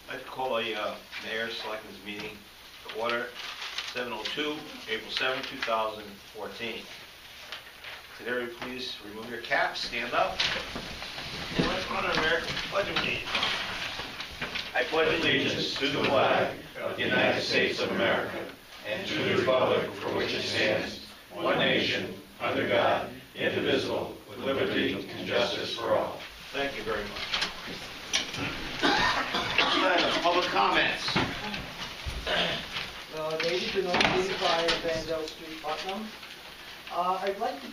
I'd like to call a Mayor's Selectmen's meeting to order, 7:02, April 7, 2014. Could everybody please remove your caps, stand up, and let's honor American Pledge of Allegiance. I pledge allegiance to the flag of the United States of America and to the republic for which it stands, one nation, under God, indivisible, with liberty and justice for all. Thank you very much. Public comments. David Benoit, 85 Vandell Street, Putnam. I'd like to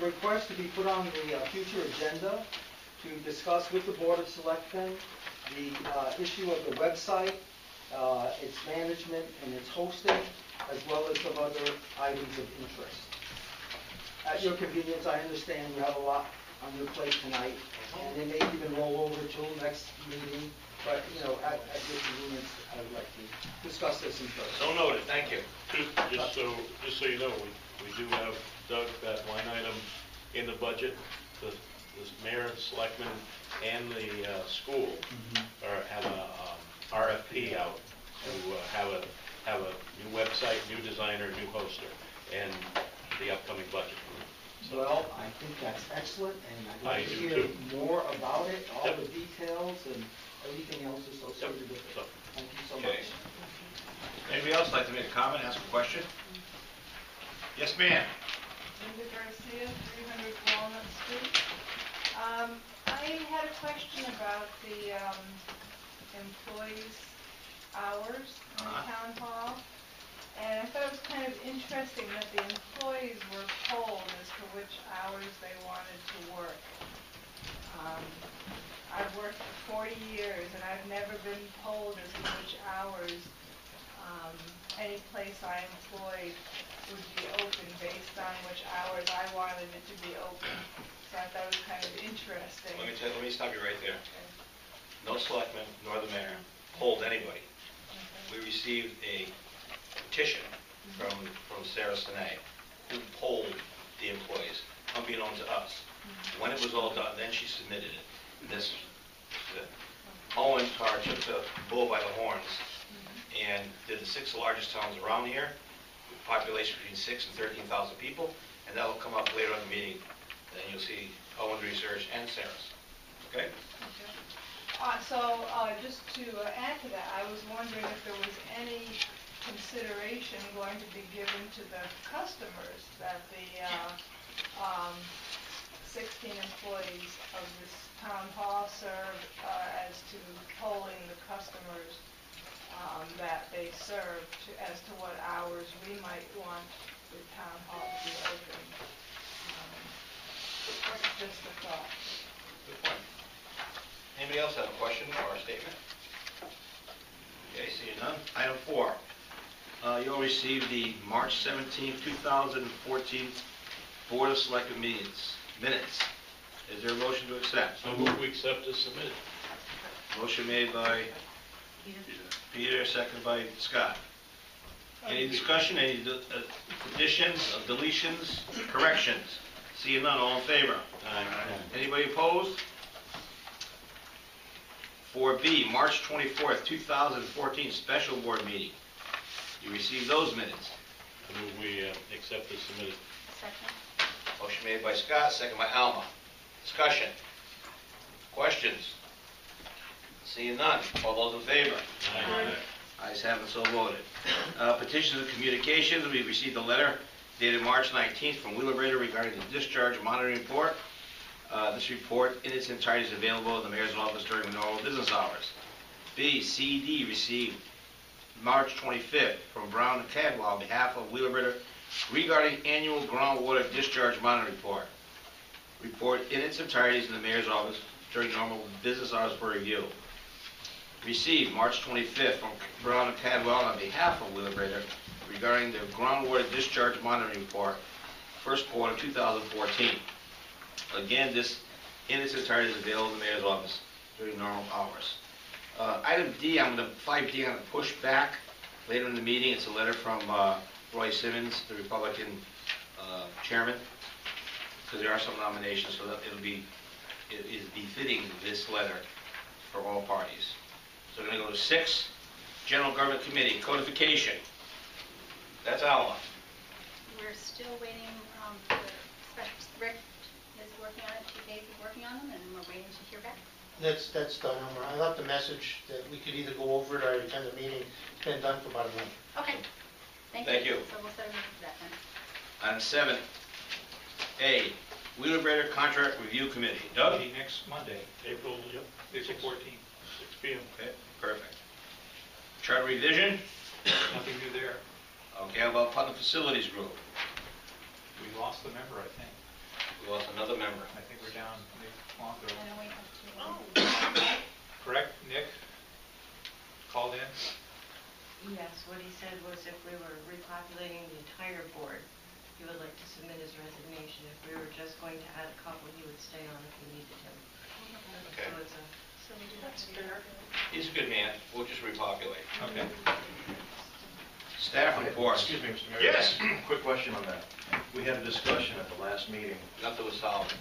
request to be put on the future agenda to discuss with the Board of Selectmen the issue of the website, its management and its hosting, as well as some other items of interest. At your convenience, I understand you have a lot on your plate tonight, and it may even roll over till next meeting, but, at your convenience, I would like to discuss this in person. So noted, thank you. Just so you know, we do have, Doug, that line item in the budget. The mayor, selectmen, and the school have a RFP out to have a new website, new designer, new hoster, and the upcoming budget. Well, I think that's excellent, and I'd like to hear more about it, all the details and everything else associated with it. Thank you so much. Anybody else like to make a comment, ask a question? Yes, ma'am. Linda Garcia, 300 Walnut Street. I had a question about the employees' hours in the town hall. And I thought it was kind of interesting that the employees were polled as to which hours they wanted to work. I've worked for 40 years, and I've never been polled as to which hours any place I employed would be open based on which hours I wanted it to be open. So I thought it was kind of interesting. Let me stop you right there. No selectman nor the mayor polled anybody. We received a petition from Sarah Sinay, who polled the employees, unbeknown to us. When it was all done, then she submitted it. This is it. Owen Carr took the bull by the horns and did the 6 largest towns around here, with population between 6,000 and 13,000 people, and that'll come up later in the meeting. Then you'll see Owen's research and Sarah's. Okay? Just to add to that, I was wondering if there was any consideration going to be given to the customers that the 16 employees of this town hall serve as to polling the customers that they serve as to what hours we might want the town hall to be open. Just a thought. Good point. Anybody else have a question or a statement? Okay, seeing none. Item 4. You'll receive the March 17, 2014 Board of Selectmen minutes. Is there a motion to accept? So move we accept as submitted. Motion made by Peter, seconded by Scott. Any discussion, any additions, deletions, corrections? Seeing none, all in favor? Aye. Anybody opposed? 4B, March 24th, 2014 Special Board Meeting. You received those minutes. I move we accept as submitted. Second. Motion made by Scott, second by Alma. Discussion. Questions? Seeing none. All those in favor? Aye. Ayes have it, so voted. Petitions and communications. We received a letter dated March 19th from Wheeler Raider regarding the discharge monitoring report. This report in its entirety is available in the mayor's office during normal business hours. B, C, D received March 25th from Brown and Cadwell on behalf of Wheeler Raider regarding annual groundwater discharge monitoring report. Report in its entirety is in the mayor's office during normal business hours for review. Received March 25th from Brown and Cadwell on behalf of Wheeler Raider regarding the groundwater discharge monitoring report, first quarter 2014. Again, this in its entirety is available in the mayor's office during normal hours. Item D, 5D, I'm going to push back later in the meeting. It's a letter from Roy Simmons, the Republican chairman, because there are some nominations, so that it is befitting this letter for all parties. So we're going to go to 6, General Government Committee, Codification. That's Alma. We're still waiting for the special, Rick is working on it, Chief Hayes is working on them, and we're waiting to hear back. That's done. I left a message that we could either go over it or attend the meeting. It's been done for about a month. Okay. Thank you. So we'll set a meeting for that then. On 7A, Wheeler-Brader Contract Review Committee. Doug? Be next Monday, April 14th, 6 p.m. Okay, perfect. Charter Revision? Nothing new there. Okay, how about Putnam Facilities Group? We lost the member, I think. We lost another member. I think we're down Nick Longo. And then we have to, Correct, Nick? Called in? Yes, what he said was if we were repopulating the entire board, he would like to submit his resignation. If we were just going to add a couple, he would stay on if we needed him. Okay. So it's a, so we do have to be fair. He's a good man. We'll just repopulate. Okay. Staff report. Excuse me, Mr. Mayor. Yes. Quick question on that. We had a discussion at the last meeting. Nothing was solved.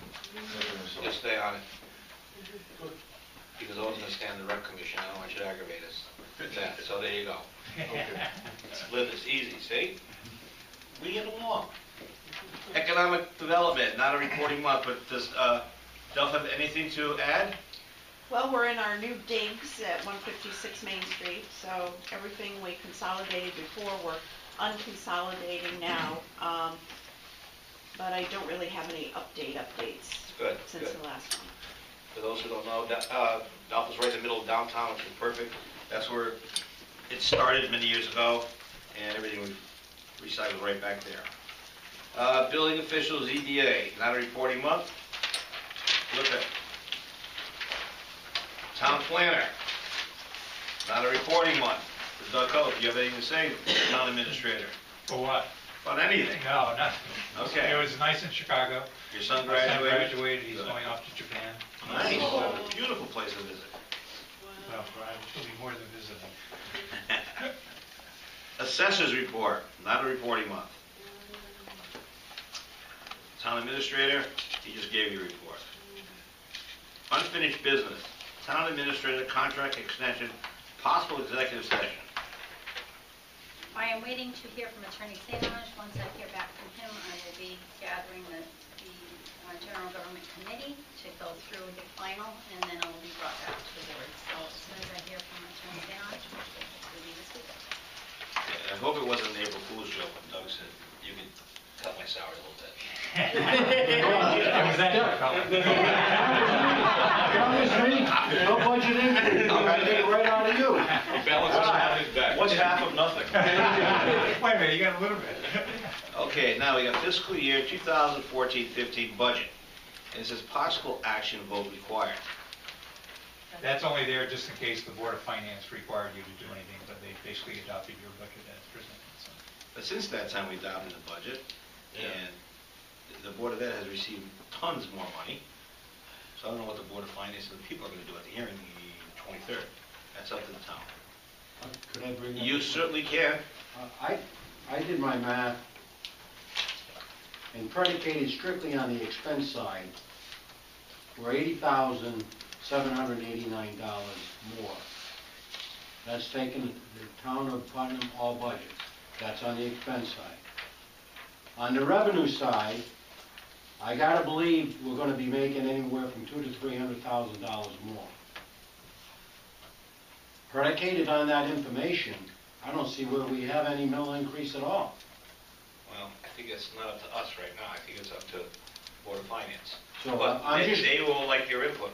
Just stay on it. Because I was going to stay on the rec commission. I don't want you to aggravate us. Yeah, so there you go. Live this easy, see? We get along. Economic development, not a reporting month, but does Duff have anything to add? Well, we're in our new digs at 156 Main Street, so everything we consolidated before, we're unconsolidating now. But I don't really have any updates Good, since good. the last one. For those who don't know, Duff is right in the middle of downtown, which is perfect. That's where it started many years ago, and everything was recycled right back there. Building officials, EDA, not a reporting month. Look at Town planner, not a reporting month. Doug Culp, do you have anything to say, town administrator? For what? About anything? No, nothing. Okay. It was nice in Chicago. Your son My son graduated? graduated, he's Good. going off to Japan. Nice, beautiful place to visit. Well, it'll be more than visiting. Assessors report, not a reporting month. Town administrator, he just gave you a report. Unfinished business, town administrator contract extension, possible executive session. I am waiting to hear from Attorney St. Ange. Once I hear back from him, I will be gathering the General Government Committee to go through the final, and then it will be brought back to the board. So as soon as I hear from Attorney St. Ange, which will be this week. I hope it wasn't an April Fool's joke when Doug said, you can cut my salary a little bit. It was that color. No budgeting, I'm gonna take it right out of you. Balance is on his back. What's half of nothing? Wait a minute, you got a little bit. Okay, now we got fiscal year 2014-15 budget. And it says possible action vote required. That's only there just in case the Board of Finance required you to do anything, but they basically adopted your budget as presented. So. But since that time, we adopted the budget, and the Board of Ed has received tons more money. So I don't know what the Board of Finance and the people are going to do at the hearing the 23rd. That's up to the town. Could I bring up? You certainly can. I did my math and predicated strictly on the expense side. We're $80,789 more. That's taking the town of Putnam all budget. That's on the expense side. On the revenue side, I gotta believe we're gonna be making anywhere from $200,000 to $300,000 more. Predicated on that information, I don't see where we have any mill increase at all. Well, I think it's not up to us right now. I think it's up to Board of Finance. So But I'm they will like your input.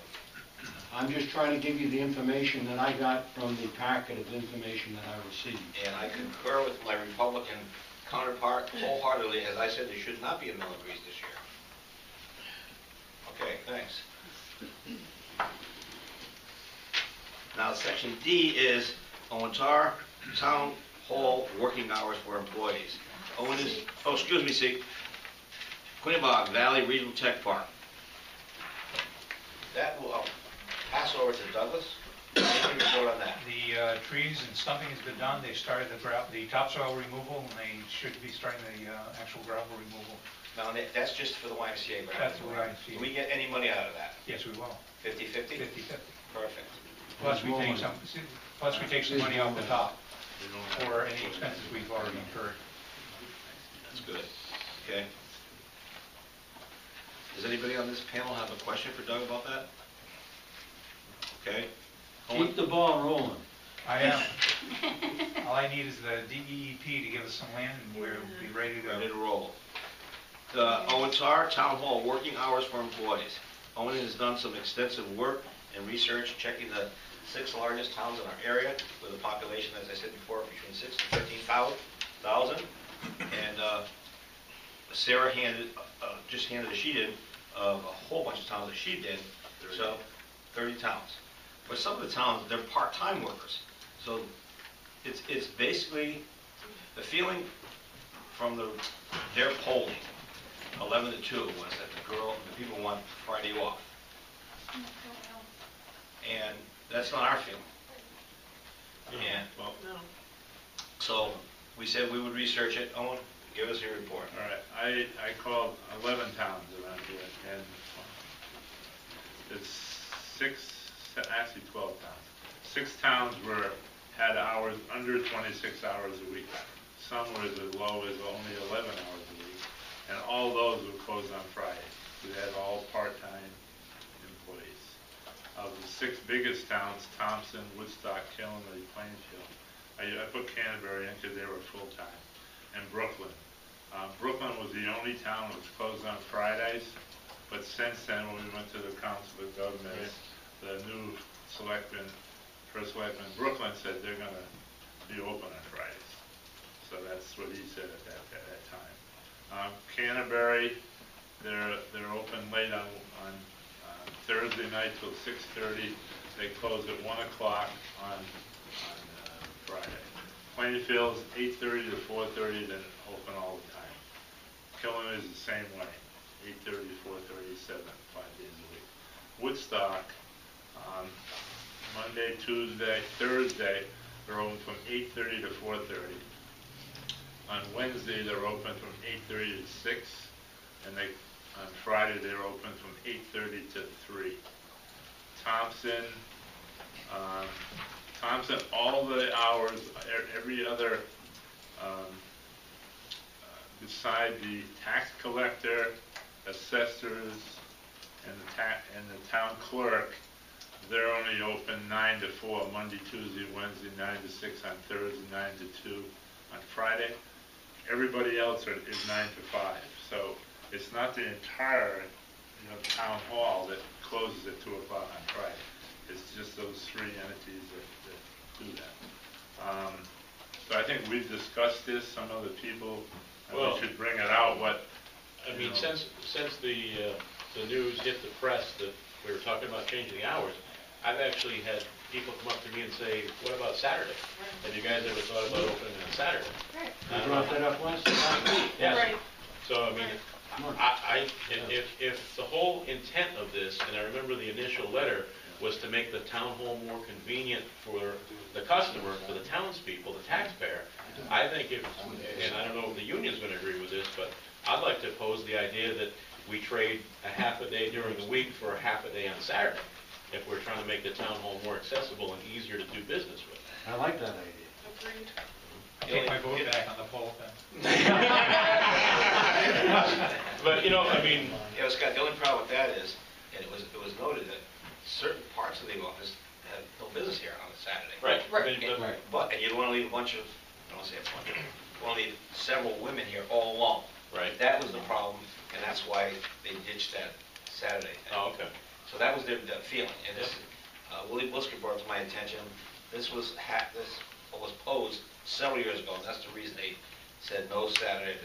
I'm just trying to give you the information that I got from the packet of information that I received. And I concur with my Republican counterpart wholeheartedly. As I said, there should not be a mill increase this year. Okay, thanks. Now, section D is Owentar Town Hall working hours for employees. Owen is, oh, excuse me, see, Quinnebog Valley Regional Tech Park. That will pass over to Douglas. Any report on that? The trees and stumping has been done. They started the topsoil removal, and they should be starting the actual gravel removal. Now, that's just for the YMCA grant. That's the YMCA. Do we get any money out of that? Yes, we will. 50/50? 50/50. Perfect. Plus, we take some, money off the top We don't have- for any expenses we've already incurred. That's good. Okay. Does anybody on this panel have a question for Doug about that? Okay. Keep the ball rolling. I am. All I need is the DEEP to give us some land and we'll be ready to Ready go. to roll. The ONSAR Town Hall, working hours for employees. Owen has done some extensive work and research, checking the 6 largest towns in our area with a population, as I said before, between 6 and 13,000. And Sarah just handed a sheet in of a whole bunch of towns that she did, so 30 towns. But some of the towns, they're part-time workers. So it's basically, the feeling from their polling, 11 to 2, was that the people want Friday off. And that's not our feeling. And Well, so we said we would research it. Owen, give us your report. All right, I called 11 towns around here, and it's 12 towns. 6 towns had hours under 26 hours a week. Some were as low as only 11 hours a week, and all those were closed on Friday. We had all part-time employees. Of the 6 biggest towns, Thompson, Woodstock, Killenly, Plainfield, I put Canterbury in because they were full-time, and Brooklyn. Brooklyn was the only town that was closed on Fridays, but since then, when we went to the Council of Governments, the new first selectman in Brooklyn said they're going to be open on Fridays. So that's what he said at that time. Canterbury, they're open late on Thursday night till 6:30. They close at 1 o'clock on Friday. Plainfield's 8:30 to 4:30, then open all the time. Killen is the same way, 8:30 to 4:37, 5 days a week. Woodstock, Monday, Tuesday, Thursday, they're open from 8:30 to 4:30. On Wednesday, they're open from 8:30 to 6, and on Friday, they're open from 8:30 to 3. Thompson, all the hours, every other, beside the tax collector, assessors, and the town clerk, they're only open 9 to 4, Monday, Tuesday, Wednesday, 9 to 6 on Thursday, 9 to 2 on Friday. Everybody else is 9 to 5. So it's not the entire town hall that closes at 2 o'clock on Friday. It's just those 3 entities that do that. So I think we've discussed this, some other people, Well, we should bring it out, I mean, since the news hit the press that we were talking about changing the hours, I've actually had people come up to me and say, what about Saturday? Have you guys ever thought about opening on Saturday? I brought that up last week. Yes. Right. So, I mean, if the whole intent of this, and I remember the initial letter, was to make the town hall more convenient for the customer, for the townspeople, the taxpayer, I think and I don't know if the union's going to agree with this, but I'd like to pose the idea that we trade a half a day during the week for a half a day on Saturday, if we're trying to make the town hall more accessible and easier to do business with. I like that idea. Agreed. Take my vote back on the poll then. But, I mean, Scott, the only problem with that is, and it was noted that certain parts of the office have no business here on a Saturday. right. Right. And you don't want to leave a bunch of, I don't want to say a bunch, you want to leave several women here all along. Right. That was the problem, and that's why they ditched that Saturday thing. Oh, okay. So that was their feeling, and this, Willie Blisker brought it to my attention, this was posed several years ago, and that's the reason they said no Saturday.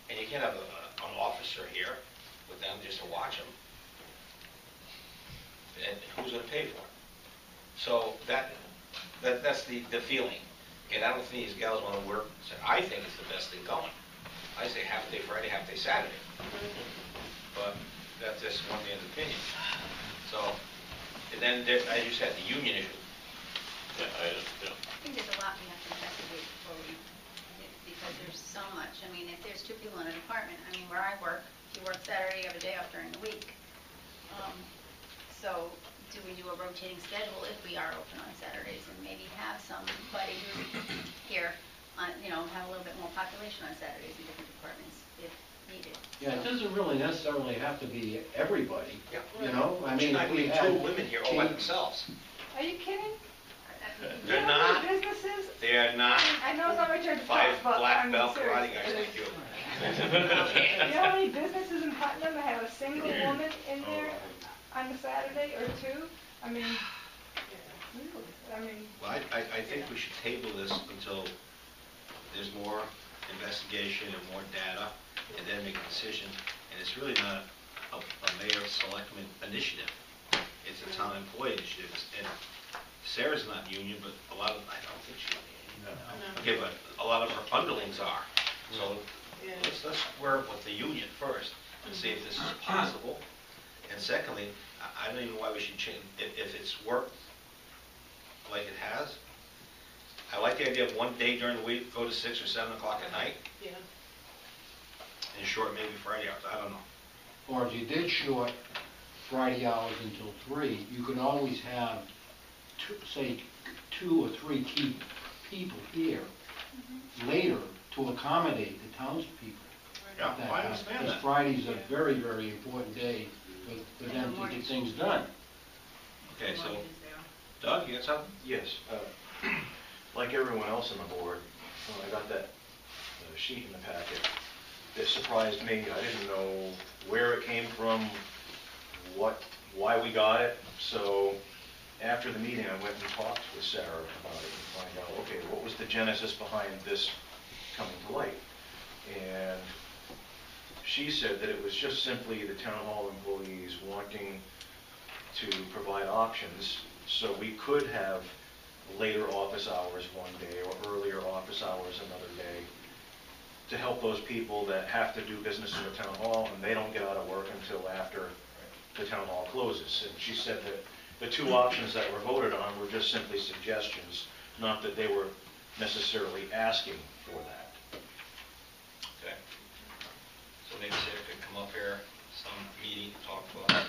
And you can't have an officer here with them just to watch them. And who's going to pay for it? So that's the feeling. And I don't think these gals want to work. So I think it's the best thing going. I say half day Friday, half day Saturday. But that's just one man's opinion. So, and then as you said, the union issue. Yeah, I think there's a lot we have to investigate before because there's so much. I mean, if there's 2 people in an apartment, I mean, where I work, you work Saturday, you have a day off during the week. So do we do a rotating schedule if we are open on Saturdays and maybe have somebody who here, have a little bit more population on Saturdays in different departments if needed. Yeah, it doesn't really necessarily have to be everybody, Yeah. I Should mean, not if we be had... two women here all by themselves. Are you kidding? They're You know how not. many businesses? They are not I know it's not my turn to talk, 5 but black I'm belt serious. karate guys like you. You know how many businesses in Putnam that have a single woman in there on a Saturday or two? I mean, Well, I think we should table this until there's more investigation and more data, and then make a decision. And it's really not a mayor selectman initiative. It's a town employee initiative. And Sarah's not union, but a lot of, I don't think she's union. Okay, but a lot of her underlings are. So let's work with the union first and see if this is possible. And secondly, I don't even know why we should change, if it's worked like it has. I like the idea of one day during the week, go to 6 or 7 o'clock at night, Yeah. and short maybe Friday hours, I don't know. Or if you did short Friday hours until 3, you could always have, say, 2 or 3 key people here later to accommodate the townspeople. Yeah, I understand Because that. Friday's a very, very important day for them to get things done. Okay, so, Doug, you got something? Yes. Like everyone else on the board, when I got that sheet in the packet, it surprised me. I didn't know where it came from, why we got it. So after the meeting, I went and talked with Sarah about it and find out, okay, what was the genesis behind this coming to light? And she said that it was just simply the town hall employees wanting to provide options so we could have later office hours one day or earlier office hours another day to help those people that have to do business in the town hall and they don't get out of work until after the town hall closes. And she said that the 2 options that were voted on were just simply suggestions, not that they were necessarily asking for that. Okay. So maybe Sarah could come up here, some meeting, talk about it.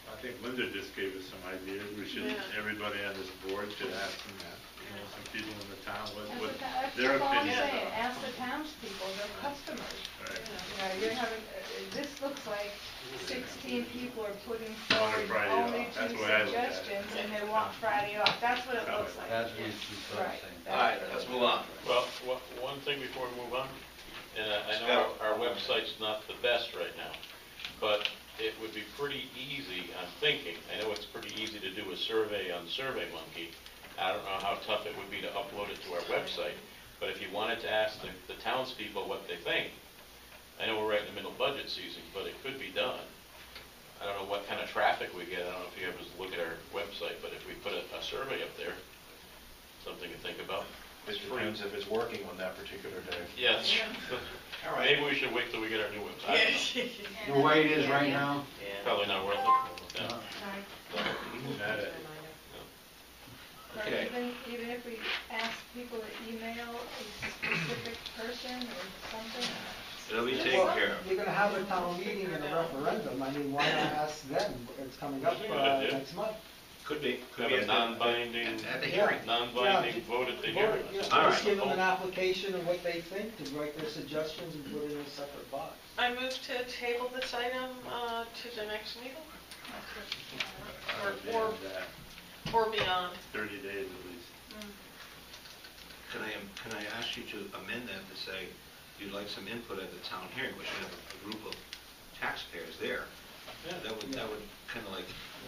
I think Linda just gave us some ideas. We should, everybody on this board should ask them that. Some people in the town, what their That's all I'm opinion saying, is. ask the townspeople, their customers. Right. You're having, this looks like 16 people are putting On a forward Friday only off. That's 2 the way I look at it. suggestions, and they want Friday off. That's what it looks like. That's what she's Right. saying. All right, let's move on. Well, one thing before we move on, and I know our website's not the best right now, but it would be pretty easy, I'm thinking, I know it's pretty easy to do a survey on SurveyMonkey. I don't know how tough it would be to upload it to our website, but if you wanted to ask the townspeople what they think, I know we're right in the middle of budget season, but it could be done. I don't know what kind of traffic we get, I don't know if you ever look at our website, but if we put a survey up there, something to think about. It depends if it's working on that particular day. Yes. All right. Maybe we should wait till we get our new website. I don't know. The way it is right now, Probably not worth it. Yeah. Not it. Or Okay. even if we ask people to email a specific person or something. It'll be taken Well, care of. you're gonna have a town meeting and a referendum, I mean, why not ask them? It's coming up next month. Could be. Have a non-binding, At the hearing. non-binding vote at the hearing. Yeah, All right. Just give them an application of what they think, to write their suggestions and put it in a separate box. I move to table this item to the next meeting, or beyond. 30 days at least. Can I ask you to amend that to say you'd like some input at the town hearing, which you have a group of taxpayers there? That would kind of like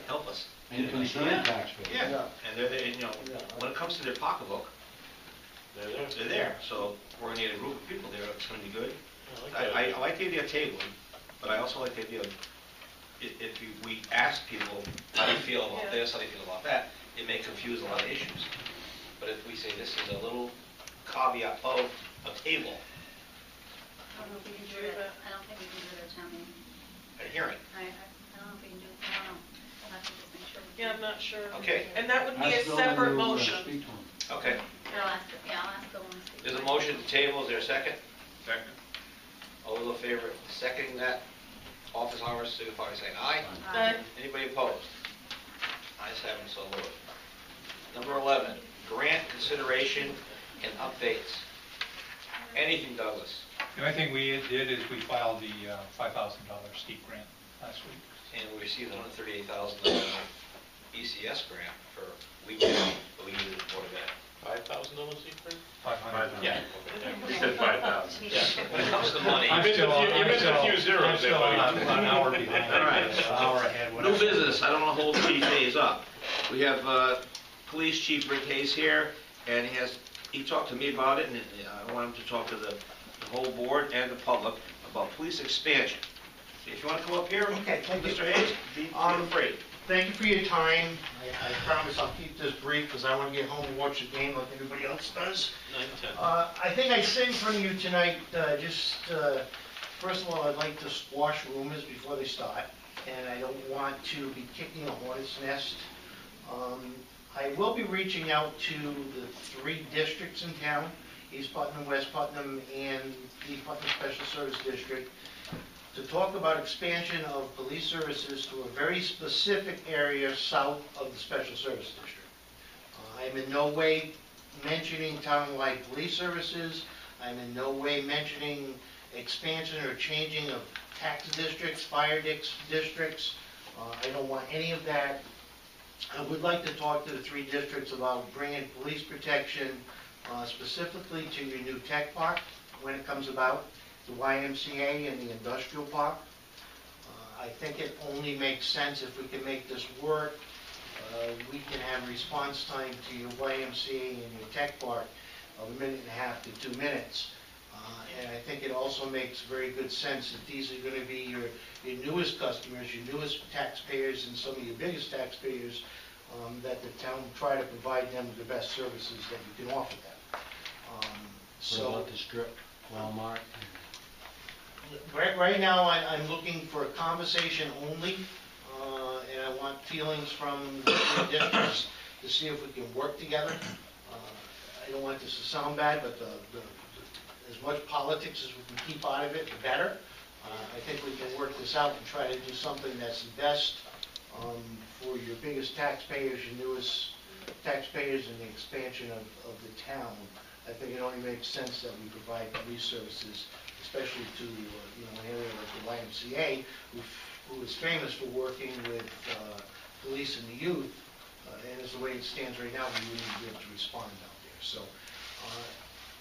help us. and concerned taxpayers. Yeah, and they're, when it comes to their pocketbook, they're there. So we're gonna need a group of people there, it's gonna be good. I like the idea of tabling, but I also like the idea of, if we ask people, how do you feel about this, how do you feel about that, it may confuse a lot of issues. But if we say this is a little caveat of a table, I don't know if we can do it, I don't think we can do it at town meeting. a hearing, I don't know if we can do it, I don't know. We'll have to just make sure. Yeah, I'm not sure. Okay. And that would be a Ask Bill separate to, motion. speak to him. okay. I'll ask Bill when we speak. There's a motion to table, is there a second? Second. All those in favor of seconding that office hours, signify by saying aye. Aye. Anybody opposed? Ayes have it, so voted. Number 11, grant consideration and updates. Anything, Douglas? The only thing we did is we filed the $5,000 steep grant last week. And we received a $138,000 ECS grant for weekend, but we needed more of that. $5,000 seat print? 500. Yeah. He said 5,000. When it comes to money. You missed a few zeros I'm still there, buddy. an hour behind. All right. An hour ahead. New whatever. business, I don't want to hold Chief Hayes up. We have Police Chief Rick Hayes here, and he talked to me about it, and I want him to talk to the whole board and the public about police expansion. If you want to come up here, Okay, thank you. Mr. Hayes, feel free. Thank you for your time. I promise I'll keep this brief because I want to get home and watch the game like everybody else does. 9:10. I think I sit in front of you tonight, first of all, I'd like to squash rumors before they start, and I don't want to be kicking a hornet's nest. I will be reaching out to the 3 districts in town, East Putnam, West Putnam, and East Putnam Special Service District, to talk about expansion of police services to a very specific area south of the Special Service District. I'm in no way mentioning town-wide police services. I'm in no way mentioning expansion or changing of tax districts, fire districts. I don't want any of that. I would like to talk to the 3 districts about bringing police protection specifically to your new tech park when it comes about, the YMCA and the industrial park. I think it only makes sense if we can make this work. We can have response time to your YMCA and your tech park of 1.5 to 2 minutes. And I think it also makes very good sense that these are going to be your newest customers, your newest taxpayers, and some of your biggest taxpayers, that the town will try to provide them with the best services that you can offer them. What about the strip, Walmart? Right now, I'm looking for a conversation only, and I want feelings from the 3 districts to see if we can work together. I don't want this to sound bad, but as much politics as we can keep out of it, the better. I think we can work this out and try to do something that's the best for your biggest taxpayers, your newest taxpayers, and the expansion of the town. I think it only makes sense that we provide police services, especially to an area like the YMCA, who is famous for working with police and the youth, and as the way it stands right now, we wouldn't be able to respond out there. So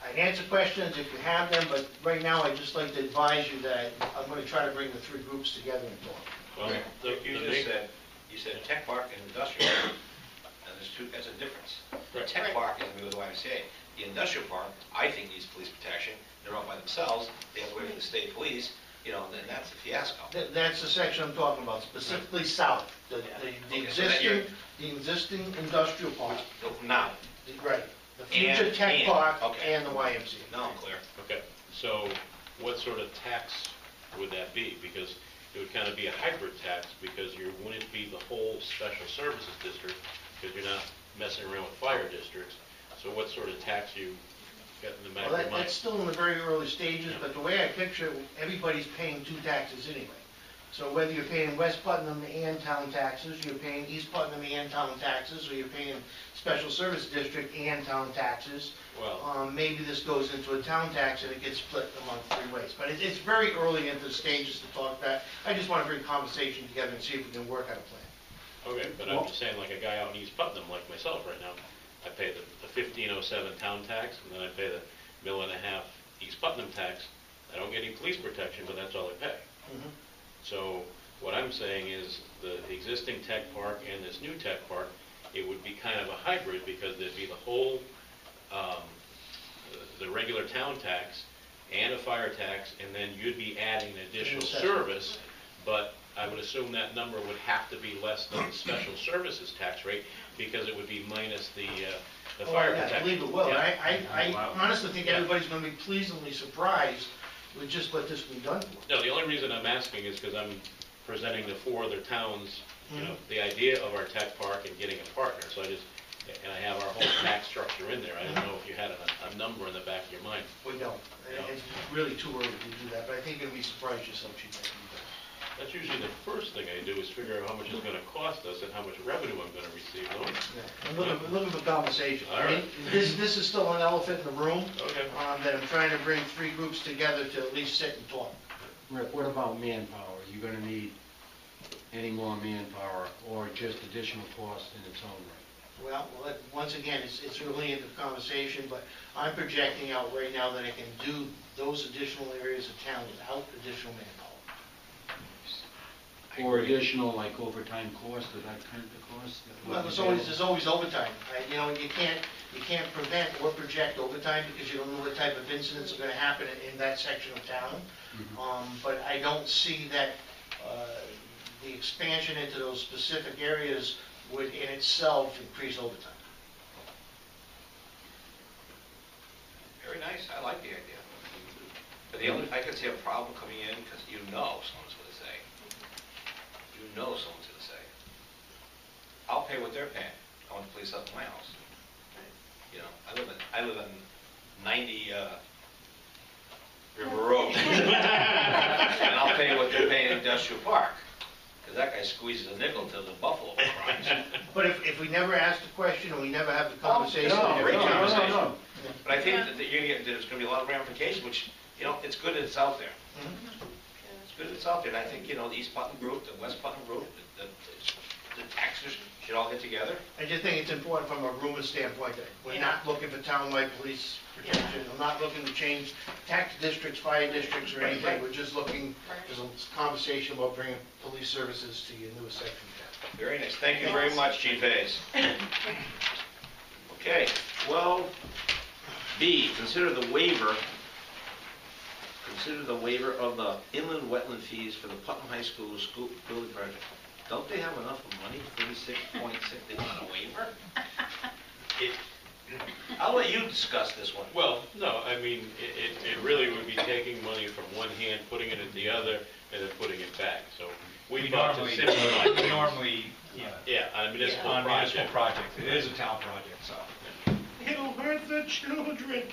I'd answer questions if you have them, but right now I'd just like to advise you that I'm going to try to bring the 3 groups together and talk. Well, You said tech park and industrial, and that's a difference. The tech park is going to be with the YMCA. The industrial park, I think, needs police protection. They're all by themselves. They have to wait for the state police. Then that's a fiasco. That's the section I'm talking about, specifically south. The existing industrial park. Now. Right. The future tech park and the YMCA. Now I'm clear. Okay, so what sort of tax would that be? Because it would kind of be a hybrid tax, because you wouldn't be the whole special services district, because you're not messing around with fire districts. So what sort of tax you got in the back of your mind? That's still in the very early stages, but the way I picture it, everybody's paying 2 taxes anyway. So whether you're paying West Putnam and town taxes, you're paying East Putnam and town taxes, or you're paying Special Service District and town taxes, maybe this goes into a town tax and it gets split among 3 ways. But it's very early into the stages to talk that. I just want to bring conversation together and see if we can work out a plan. Okay, but I'm just saying, like a guy out in East Putnam, like myself right now, I pay the 1507 town tax, and then I pay the $1.5 million East Putnam tax. I don't get any police protection, but that's all I pay. Mm-hmm. So what I'm saying is the existing tech park and this new tech park, it would be kind of a hybrid, because there'd be the whole, the regular town tax and a fire tax, and then you'd be adding an additional service, but I would assume that number would have to be less than the special services tax rate, because it would be minus the fire protection. I believe it will. Yeah. I honestly think everybody's going to be pleasantly surprised with just what this can be done for. No, the only reason I'm asking is because I'm presenting to 4 other towns, the idea of our tech park and getting a partner. So and I have our whole tax structure in there. I didn't know if you had a number in the back of your mind. We don't. It's really too early to do that, but I think you'll be surprised yourself, Chief. That's usually the first thing I do, is figure out how much it's gonna cost us and how much revenue I'm gonna receive, no? I'm looking for conversation. All right. This is still an elephant in the room, Okay. that I'm trying to bring three groups together to at least sit and talk. Rick, what about manpower? You gonna need any more manpower or just additional cost in its own right? Well, once again, it's early in the conversation, but I'm projecting out right now that I can do those additional areas of town without additional manpower. Or additional, like overtime cost, or that kind of cost? that Well, would be there's always overtime. You know, you can't prevent or project overtime because you don't know what type of incidents are gonna happen in that section of town. But I don't see that, the expansion into those specific areas would in itself increase overtime. Very nice, I like the idea. But the only, I could see a problem coming in, because you know someone's gonna say, someone's gonna say, I'll pay what they're paying, I want the police up to my house. You know, I live in 90, River Road. And I'll pay what they're paying in Industrial Park, because that guy squeezes a nickel till the buffalo cries. But if we never ask the question and we never have the conversation. Great conversation. no. But I think that there's going to be a lot of ramifications, which, you know, it's good that it's out there. It's good that it's out there, and I think, you know, the East Putnam group, the West Putnam group, the taxers should all get together. I just think it's important from a rumor standpoint that we're not looking for townwide police protection. I'm not looking to change tax districts, fire districts, or anything. We're just looking, there's a conversation about bringing police services to your newest section of town. Very nice. Thank you very much, Chief Hayes. Okay, 12B, consider the waiver of the inland wetland fees for the Putnam High School building project. Don't they have enough money, 36.6, they want a waiver? I'll let you discuss this one. Well, no, I mean, it really would be taking money from one hand, putting it in the other, and then putting it back, so we thought to simplify. Normally, yeah, Yeah, on a municipal on municipal project. projects, it is a town project, so. It'll hurt the children.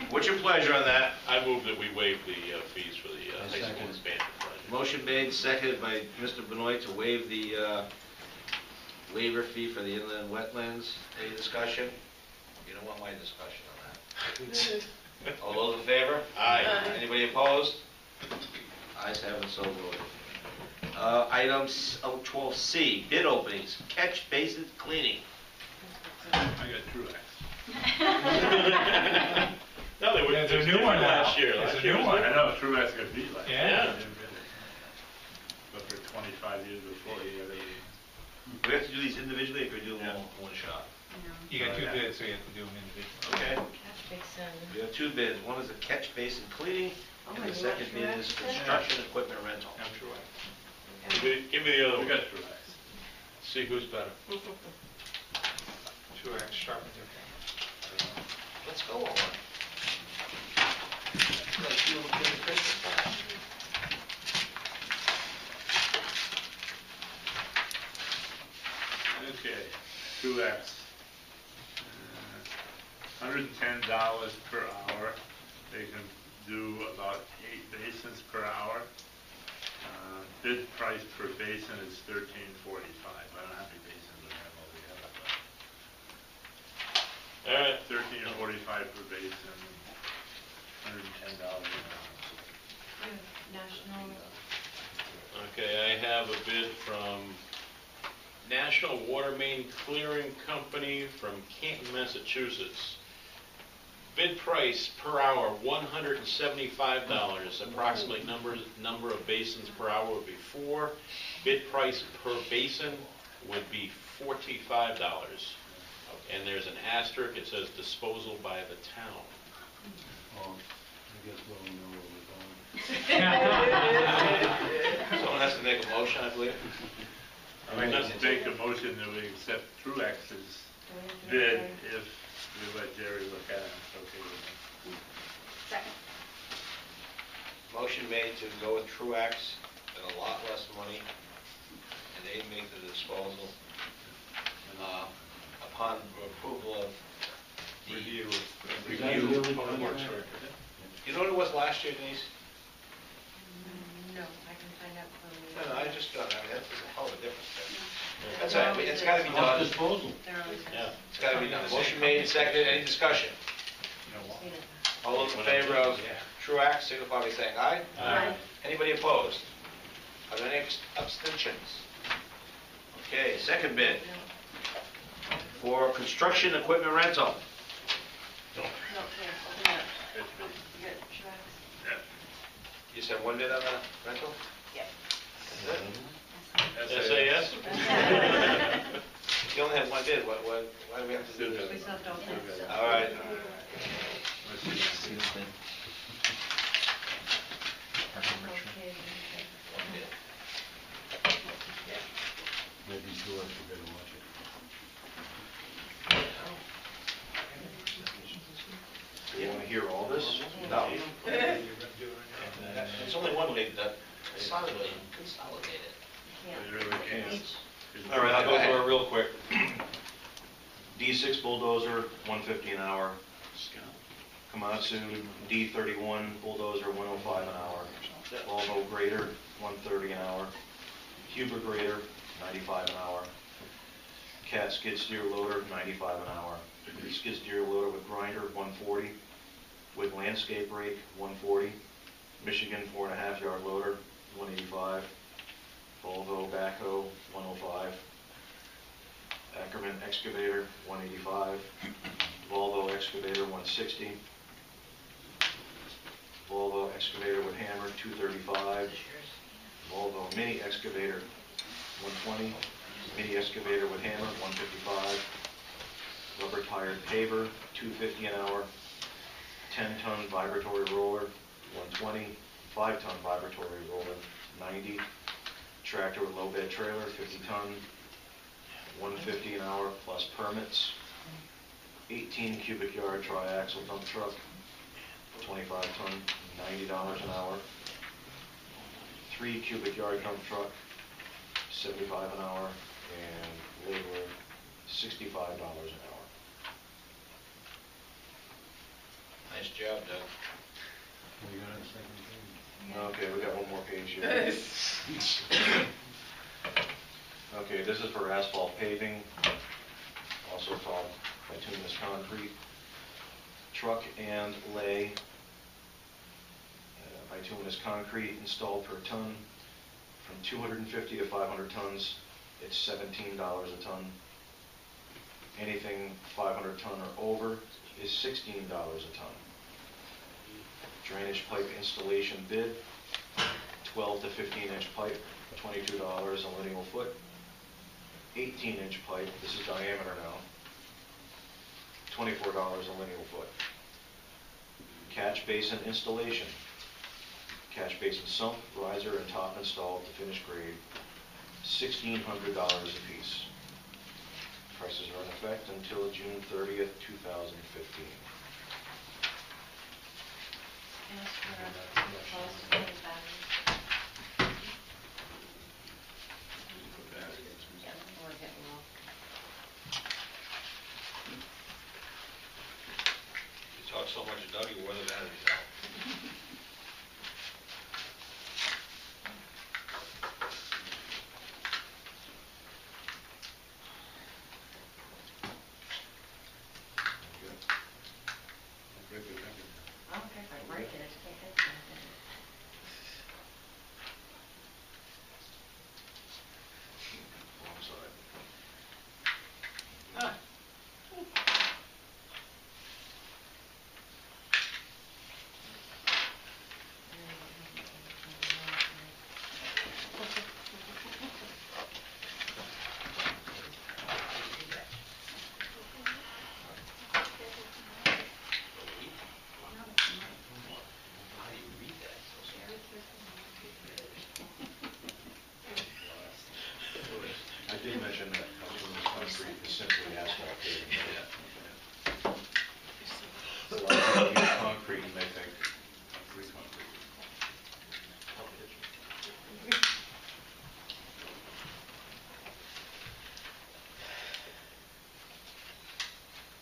What's your pleasure on that? I move that we waive the fees for the high school second. expansion project. Motion made, seconded by Mr. Benoit to waive the waiver fee for the inland wetlands. Any discussion? You don't want my discussion on that. All those in favor? Aye. Anybody opposed? Ayes have it, so voted. Item 12C, bid openings, catch basin cleaning. I got Truax. No, they were, Yeah, it's a new one now. last year. It's Last a year new was one. I know Truax got beat last year. Yeah. But for 25 years before, he had a... Do we have to do these individually, or can we do them all in one shot? You got two bids, so you have to do them individually. Okay. Catch basin. We have two bids. One is a catch basin cleaning, and the second bid is construction equipment rental. I'm sure. Give me the other We one. got Truax. See who's better. Sure, sharpen their pen. Let's go on. Okay, Truax. $110 per hour. They can do about 8 basins per hour. Bid price per basin is $13.45. I don't know how many basins we have altogether, All right. but $13.45 per basin, $110 an hour. National, Okay, I have a bid from National Water Main Clearing Company from Canton, Massachusetts. Bid price per hour, $175. Approximate number of basins per hour would be 4. Bid price per basin would be $45. And there's an asterisk, it says disposal by the town. Oh, I guess we'll know where we're going. Someone has to make a motion, I believe. Let's make a motion that we accept Truax's bid if we let Jerry look at it. It's okay with me. Second. Motion made to go with Truax at a lot less money, and they make the disposal upon approval of the Is that review. really Public Works contract? Director. You know what it was last year, Denise? no, No, I can find out from the. No, I just, I mean, that's a hell of a difference there. That's all right, it's gotta be done. Disposal. They're always. Yeah. It's gotta be done. Motion made, seconded, any discussion? Seen it. All those in favor of Truax, signify by saying aye. Aye. Anybody opposed? Are there any abstentions? Okay, second bid for construction equipment rental. No, here, open it up. You got Truax? You said one bid on the rental? Yep. That's it? SAS? You only have one bid, why do we have to do We this? still don't know. All right. Okay. Maybe two of us are gonna watch it. You want to hear all this? No. It's only one bid, consolidate it. You really can't. All right, I'll Go go ahead. through it real quick. D6 bulldozer, $150 an hour. Komatsu D31 bulldozer, $105 an hour. Volvo grader, $130 an hour. Huber grader, $95 an hour. Cat skid steer loader, $95 an hour. Skid steer loader with grinder, $140. With landscape rake, $140. Michigan 4.5 yard loader, $185. Volvo backhoe, $105. Ackerman excavator, $185. Volvo excavator, $160. Volvo excavator with hammer, $235. Volvo mini excavator, $120. Mini excavator with hammer, $155. Rubber tired paver, $250 an hour. 10-ton vibratory roller, $120. 5-ton vibratory roller, $90. Tractor with low bed trailer, 50 ton, $150 an hour plus permits. 18 cubic yard triaxle dump truck, 25 ton, $90 an hour. 3 cubic yard dump truck, $75 an hour, and labor, $65 an hour. Nice job, Doug. We got a second page. Okay, we got one more page here. Okay, this is for asphalt paving, also called bituminous concrete. Truck and lay bituminous concrete installed per ton. From 250 to 500 tons, it's $17 a ton. Anything 500 ton or over is $16 a ton. Drainage pipe installation bid, 12 to 15 inch pipe, $22 a lineal foot. 18 inch pipe, this is diameter now, $24 a lineal foot. Catch basin installation, catch basin sump, riser, and top installed to finish grade, $1,600 a piece. Prices are in effect until June 30th, 2015. Ask for a proposal for the batteries. Yeah, we're getting low. You talk so much, Doug, you wear the batteries out. Okay, if I break it, I can't hit something. Wrong side. I did mention that bituminous concrete is simply asphalt paving. A lot of people use concrete and they think concrete.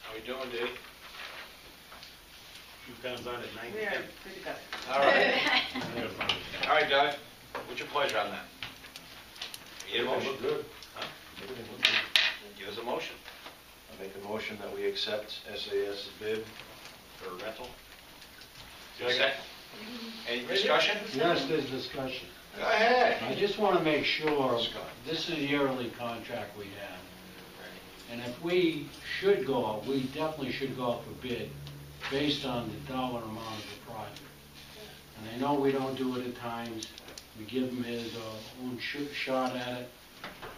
How we doing, Dave? Two pounds on at 90. We are good to go. All right. All right, Doug. What's your pleasure on that? You need a motion? Good. Huh? Everything looked good. Give us a motion I make a motion that we accept SAS' bid for rental. Second. Any discussion? Yes, there's discussion. Go ahead. I just want to make sure, this is a yearly contract we have. And if we should go out, we definitely should go out for bid based on the dollar amount of the project. And I know we don't do it at times. We give him his own shot at it.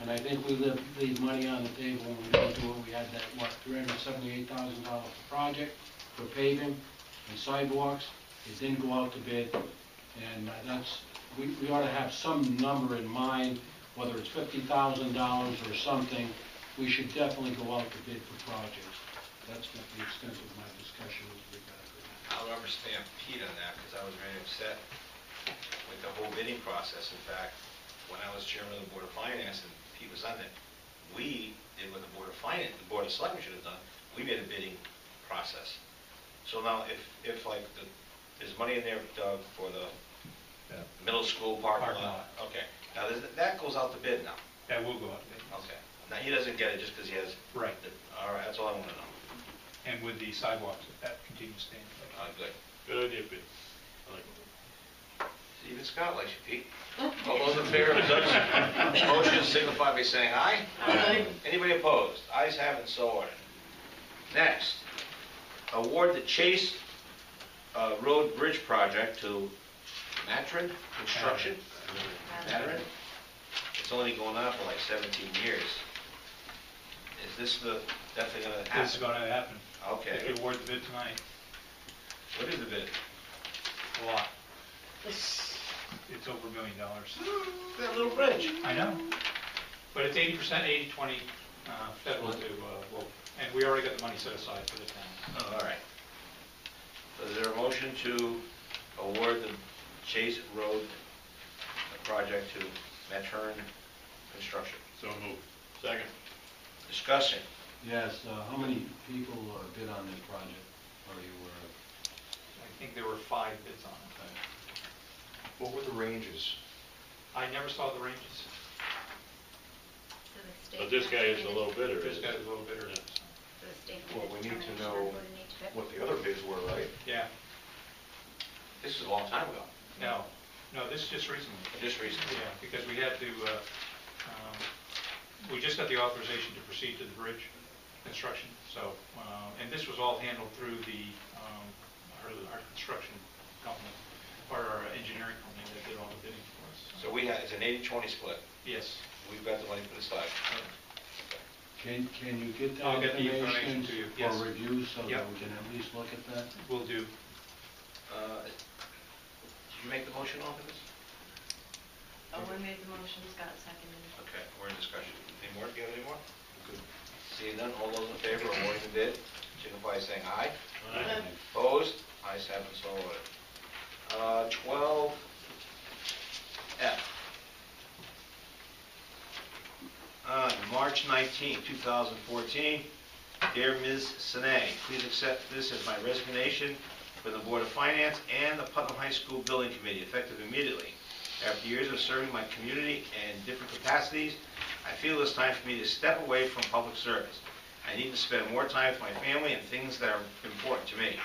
And I think we leave money on the table when we don't do it. We had that, $378,000 per project for paving and sidewalks. It didn't go out to bid. And we ought to have some number in mind, whether it's $50,000 or something. We should definitely go out to bid for projects. That's what the extent of my discussion with regard to that. I'll understand Pete on that, because I was very upset with the whole bidding process. In fact, when I was chairman of the Board of Finance and Pete was on it, we did what the Board of Finance, the Board of Selectmen should have done. We made a bidding process. So now, if like, there's money in there, Doug, for the middle school parking lot. Okay. Now, that goes out to bid now. That will go out to bid. Okay. Now, he doesn't get it just because he has... Right. All right, that's all I want to know. And with the sidewalks, that continues to stay in place. Good. Good idea, Pete. I like it. Even Scott likes you, Pete. All those in favor of Doug's motion signify by saying aye. Aye. Anybody opposed? Ayes have it, so ordered. Next, award the Chase Road Bridge Project to Matron Construction. Matron? It's only going on for like 17 years. Is this definitely going to happen? This is going to happen. Okay. If you award the bid tonight, What is the bid? a lot. It's over $1 million. That little bridge. I know. But it's 80%, 80/20 federal to local. And we already got the money set aside for the town. Oh, all right. So is there a motion to award the Chase Road project to Matern Construction? So moved. Second. Discussion. Yes, how many people bid on this project? Are you aware of? I think there were 5 bids on it. What were the ranges? I never saw the ranges. So the state But this guy is a low bidder, This isn't guy's he? a little bit. So the state Well, we need to determination know of what it needs to be. what the other bids were, right? Yeah. This is a long time ago. No, this is just recently. Just recently. Yeah, because we had to, we just got the authorization to proceed to the bridge construction. So, and this was all handled through our construction company, or our engineering company that did all the bidding for us. So it's an 80-20 split. Yes. We've got the money put aside. Can you get that I'll get the information information to you, yes. for review so Yep. that we can at least look at that? We'll do. Did you make the motion off of this? Owen made the motion, Scott seconded. Okay, we're in discussion. Any more? Do you have any more? Good. Seeing none, all those in favor of awarding the bid, signify by saying aye. Aye. Opposed? Ayes have it, so ordered. 12F. On March 19, 2014, dear Ms. Sinay, please accept this as my resignation from the Board of Finance and the Putnam High School Building Committee, effective immediately. After years of serving my community in different capacities, I feel it's time for me to step away from public service. I need to spend more time with my family and things that are important to me.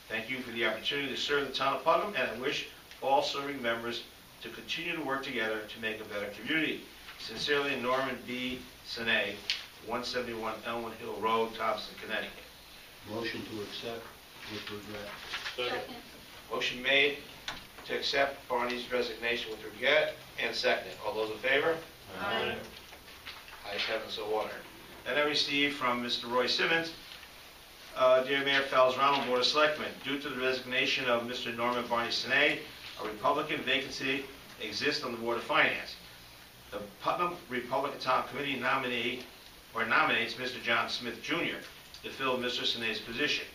Thank you for the opportunity to serve the town of Putnam, and I wish all serving members to continue to work together to make a better community. Sincerely, Norman B. Sinay, 171 Elmwood Hill Road, Thompson, Connecticut. Motion to accept with regret. Second. Motion made to accept Barney's resignation with regret, and seconded. All those in favor? Aye. Ayes have it, so ordered. Then I received from Mr. Roy Simmons, dear Mayor Falls Ronald, Board of Selectmen, due to the resignation of Mr. Norman Barney Sinay, a Republican vacancy exists on the Board of Finance. The Putnam Republican Town Committee nominates Mr. John Smith Jr. to fill Mr. Sinay's position.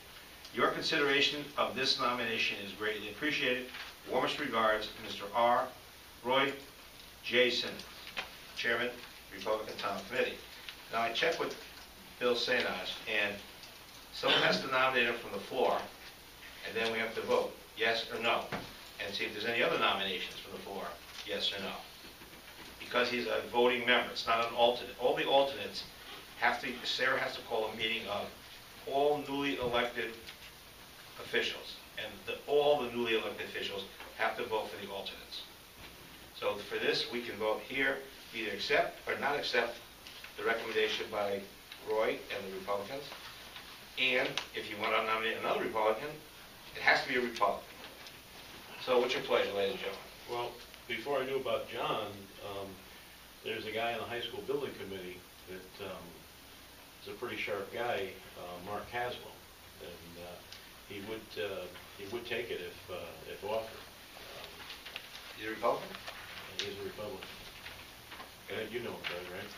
Your consideration of this nomination is greatly appreciated. Warmest regards, Mr. R. Roy J. Simmons, Chairman, Republican Town Committee. Now, I checked with Bill Sainage, and someone has to nominate him from the floor, and then we have to vote, yes or no, and see if there's any other nominations from the floor. Yes or no? Because he's a voting member, it's not an alternate. All the alternates have to, Sarah has to call a meeting of all newly elected officials, and all the newly elected officials have to vote for the alternates. So for this, we can vote here, either accept or not accept the recommendation by Roy and the Republicans, and if you want to nominate another Republican, it has to be a Republican. So what's your pleasure, ladies and gentlemen? Well, before I knew about John, there's a guy on the high school building committee that is a pretty sharp guy, Mark Caswell, and he would take it if offered. He's a Republican? He's a Republican. You know him, Doug, right?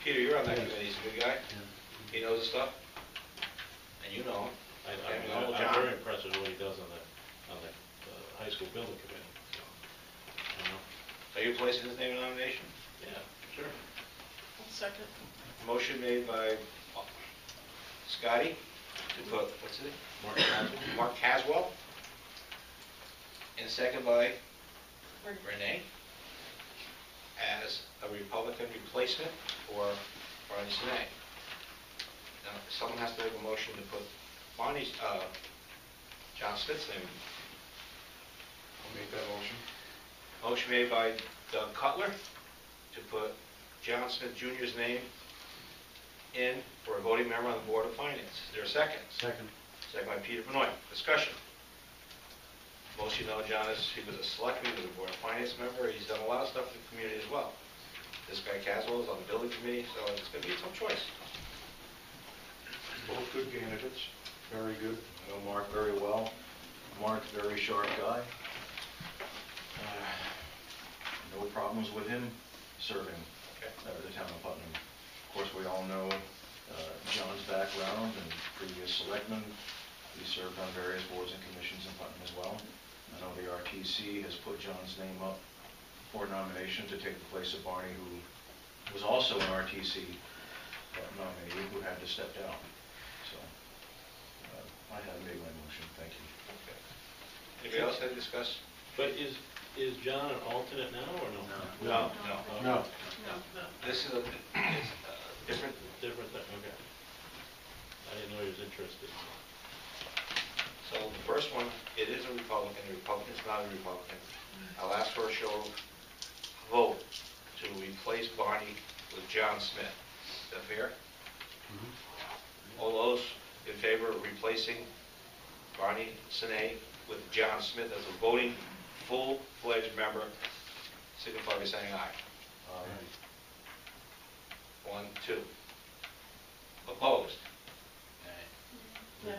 Peter, you're on that committee, he's a good guy. He knows his stuff. And you know him. I'm very impressed with what he does on the high school building committee. So you're placing his name in nomination? Yeah, sure. Second. Motion made by Scotty to put, what's it? Mark Caswell. And second by Renee as a Republican replacement for Barney Sinay. Now, someone has to make a motion to put John Smith's name. I'll make that motion. Motion made by Doug Cutler to put John Smith Jr.'s name in for a voting member on the Board of Finance. Is there a second? Second. Second by Peter Benoit. Discussion. Most of you know John he was a selectman, he was a Board of Finance member. He's done a lot of stuff in the community as well. This guy Caswell is on the building committee, so it's going to be a tough choice. Both good candidates, very good. I know Mark very well. Mark's a very sharp guy. No problems with him serving the town of Putnam. Of course, we all know John's background and previous selectmen. He served on various boards and commissions in Putnam as well. I know the RTC has put John's name up for nomination to take the place of Barney, who was also an RTC nominee who had to step down. So I have made my motion. Thank you. Okay. Anybody else had to discuss? But is John an alternate now or no? No. This is a different. Different thing, okay. I didn't know he was interested. So the first one, it is a Republican. The Republican's not a Republican. I'll ask for a show of vote to replace Barney with John Smith. Is that fair? All those in favor of replacing Barney Sinay with John Smith as a voting full-fledged member, signify by saying aye. Aye. 1, 2. Opposed? No.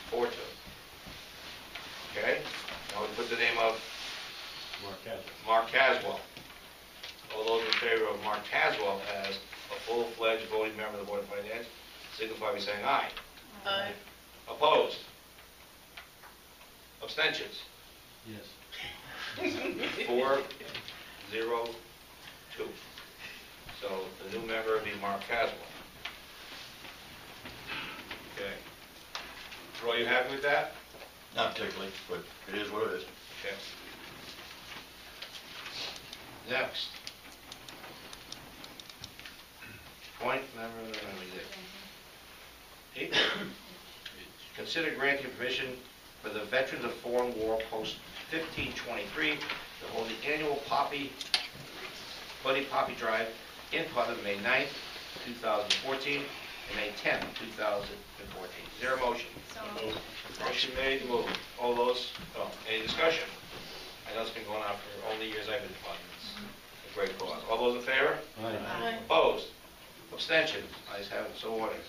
4, 2. Okay, now we put the name of Mark Caswell. All those in favor of Mark Caswell as a full-fledged voting member of the Board of Finance, signify by saying aye. Aye. Opposed? Abstentions? Yes. 4, 0, 2. So the new member would be Mark Caswell. Okay. Roy, you happy with that? Not particularly, but it is what it is. Okay. Next. Point number 8. Consider granting permission for the Veterans of Foreign War Post 1523 to hold the annual Buddy Poppy Drive in Putnam, May 9th, 2014, and May 10th, 2014. Is there a motion? So moved. Motion made, moved. All those, any discussion? I know it's been going on for all the years I've been in Putnam. It's a great cause. All those in favor? Aye. Opposed? Abstentions? Ayes have it, so ordered.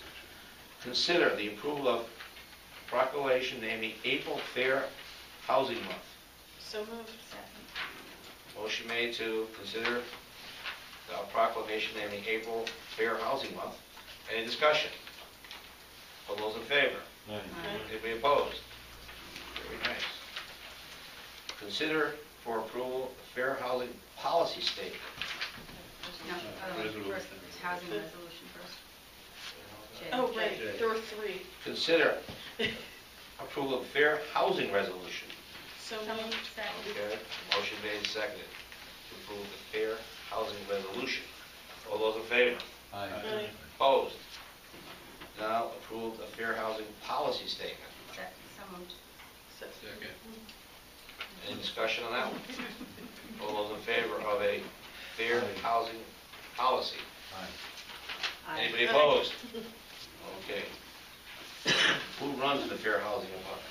Consider the approval of proclamation naming April Fair Housing Month. So moved. Motion made to consider the proclamation naming April Fair Housing Month. Any discussion? All those in favor? Aye. Anybody opposed? Very nice. Consider for approval a fair housing policy statement. No, first, it's housing resolution first. J. Oh, right, there were 3. Consider approval of fair housing resolution. So Someone moved. second. Okay, motion made and seconded to approve the fair housing resolution. All those in favor? Aye. Aye. Opposed? Now approve the fair housing policy statement. Someone, Any discussion on that one? All those in favor of a fair housing policy? Aye. Anybody opposed? Okay. Who runs the fair housing department?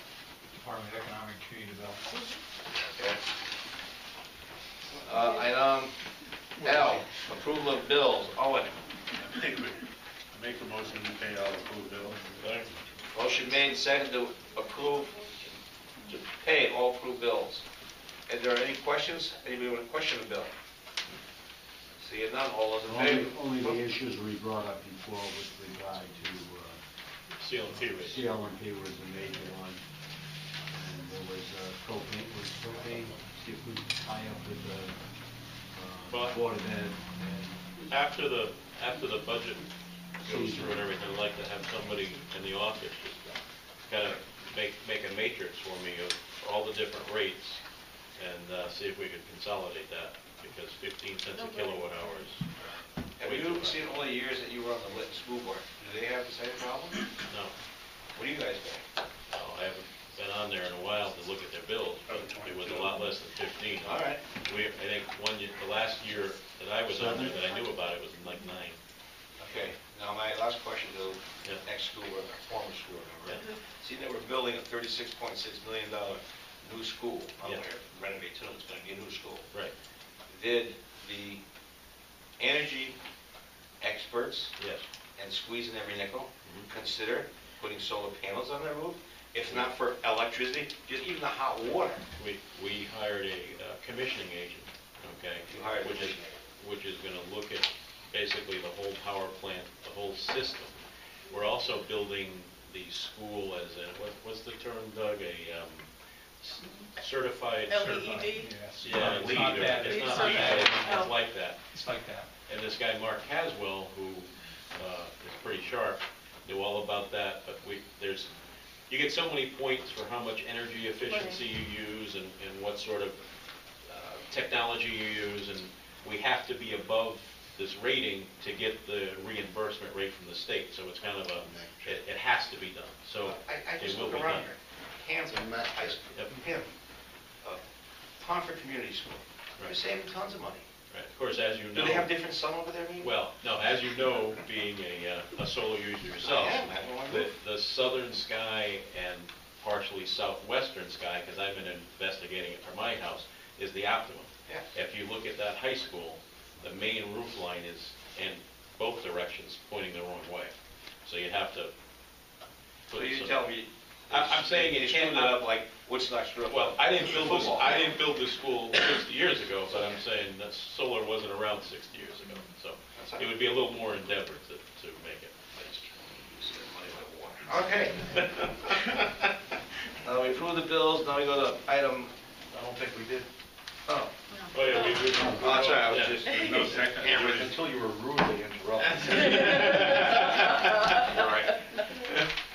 Department of Economic and Community Development. Okay. Item L, approval of bills. Owen, Make a motion to pay all approved bills. motion made and seconded to approve, to pay all approved bills. Is there any questions? Anybody want to question the bill? Seeing none, all those in favor? Only the issues we brought up before with regard to CLT rate. CLMP was the major one. And there was propane, see if we could tie up with the Well- Board of Ed. And After the budget goes through and everything, I'd like to have somebody in the office just kind of make a matrix for me of all the different rates and see if we could consolidate that, because 15 cents a kilowatt hour is Have way too you high. seen all the years that you were on the lit school board? Do they have the same problem? No, What do you guys pay? no, I haven't been on there in a while to look at their bills, but it was a lot less than 15. All right. I think the last year that I was on there that I knew about it was like 9. Okay, now my last question to Yeah. ex-school worker, former school worker. Yeah. See, they were building a $36.6 million new school. Yeah. Renovate too, it's going to be a new school. Right, Did the energy experts yes. and squeezing every nickel Mhm. consider putting solar panels on their roof? If not for electricity, just even the hot water. We hired a commissioning agent, okay? You hired a which is commissioning Which is going to look at basically the whole power plant, the whole system. We're also building the school as a, what's the term, Doug? Certified. LEED? Yes. Yeah, It's lead, not bad. it's Lead not certified. bad, Oh. it's like that. It's like that. And this guy, Mark Haswell, who is pretty sharp, knew all about that, but you get so many points for how much energy efficiency you use and what sort of technology you use, and we have to be above this rating to get the reimbursement rate from the state, so it's kind of it has to be done, so I just it will look be around done. here. Hampton, Met High School, Yep. Hampton, Concord Community School. They're Right. saving tons of money. Right. Of course, as you know. Do they have different sun over there, maybe? Well, no, as you know, being a solar user yourself, I am, I have one on my roof. the southern sky and partially southwestern sky, because I've been investigating it for my house, is the optimum. Yeah. If you look at that high school, the main roof line is in both directions pointing the wrong way. So you'd have to So put you some... tell me. I'm saying they it screwed can't... it up like Woodstock Strip. Well, I didn't build this, Football. I didn't build this school 60 years ago, but I'm saying that solar wasn't around 60 years ago. So it would be a little more endeavor to make it. Okay. We approve the bills, now we go to item, I don't think we did. oh, Oh, yeah, we do. oh, that's right, I was Yeah. just. No second. Until you were rudely interrupted. You're right.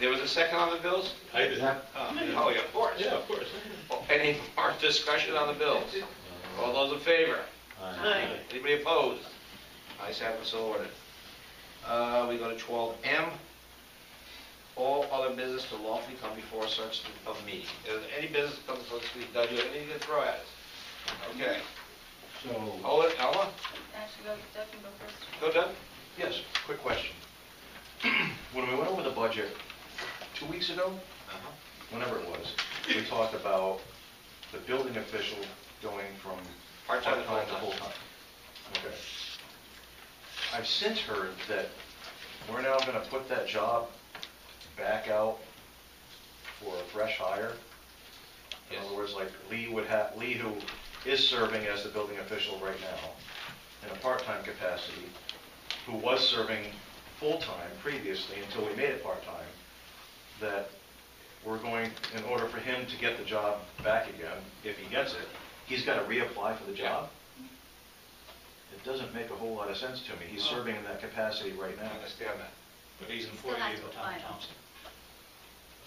There was a second on the bills? I did. Yeah. Oh, yeah, of course. Yeah, of course. Any more discussion on the bills? All those in favor? Aye. Anybody opposed? Ayes have it, so ordered. We go to 12M. All other business to lawfully come before such a meeting. Is there any business that comes before this meeting? Doug, you have anything to throw at us? Okay. So, Hold it, Alma? Actually, Doug can go first. Go, Doug? Yes, quick question. When we went over the budget 2 weeks ago, whenever it was, we talked about the building official going from Part-time to part-time to full-time. full-time. Okay. I've since heard that we're now going to put that job back out for a fresh hire. In Yes. other words, like Lee who is serving as the building official right now in a part-time capacity, who was serving full-time previously until we made it part-time, that we're going, in order for him to get the job back again, if he gets it, he's got to reapply for the job? It doesn't make a whole lot of sense to me. He's serving in that capacity right I now. understand that. But he's Still has employee to of Tom apply. Thompson,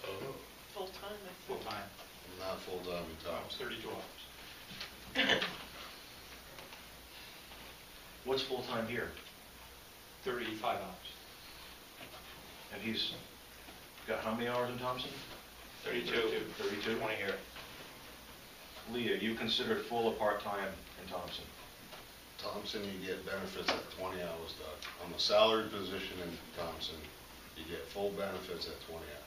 Oh. Full-time, I think. full-time. Not full-time in It's Thompson. 32 hours. What's full-time here? 35 hours. And he's got how many hours in Thompson? 32. 32? 20 here. Leah, you considered full or part-time in Thompson? Thompson, you get benefits at 20 hours, Doug. On the salaried position in Thompson, you get full benefits at 20 hours.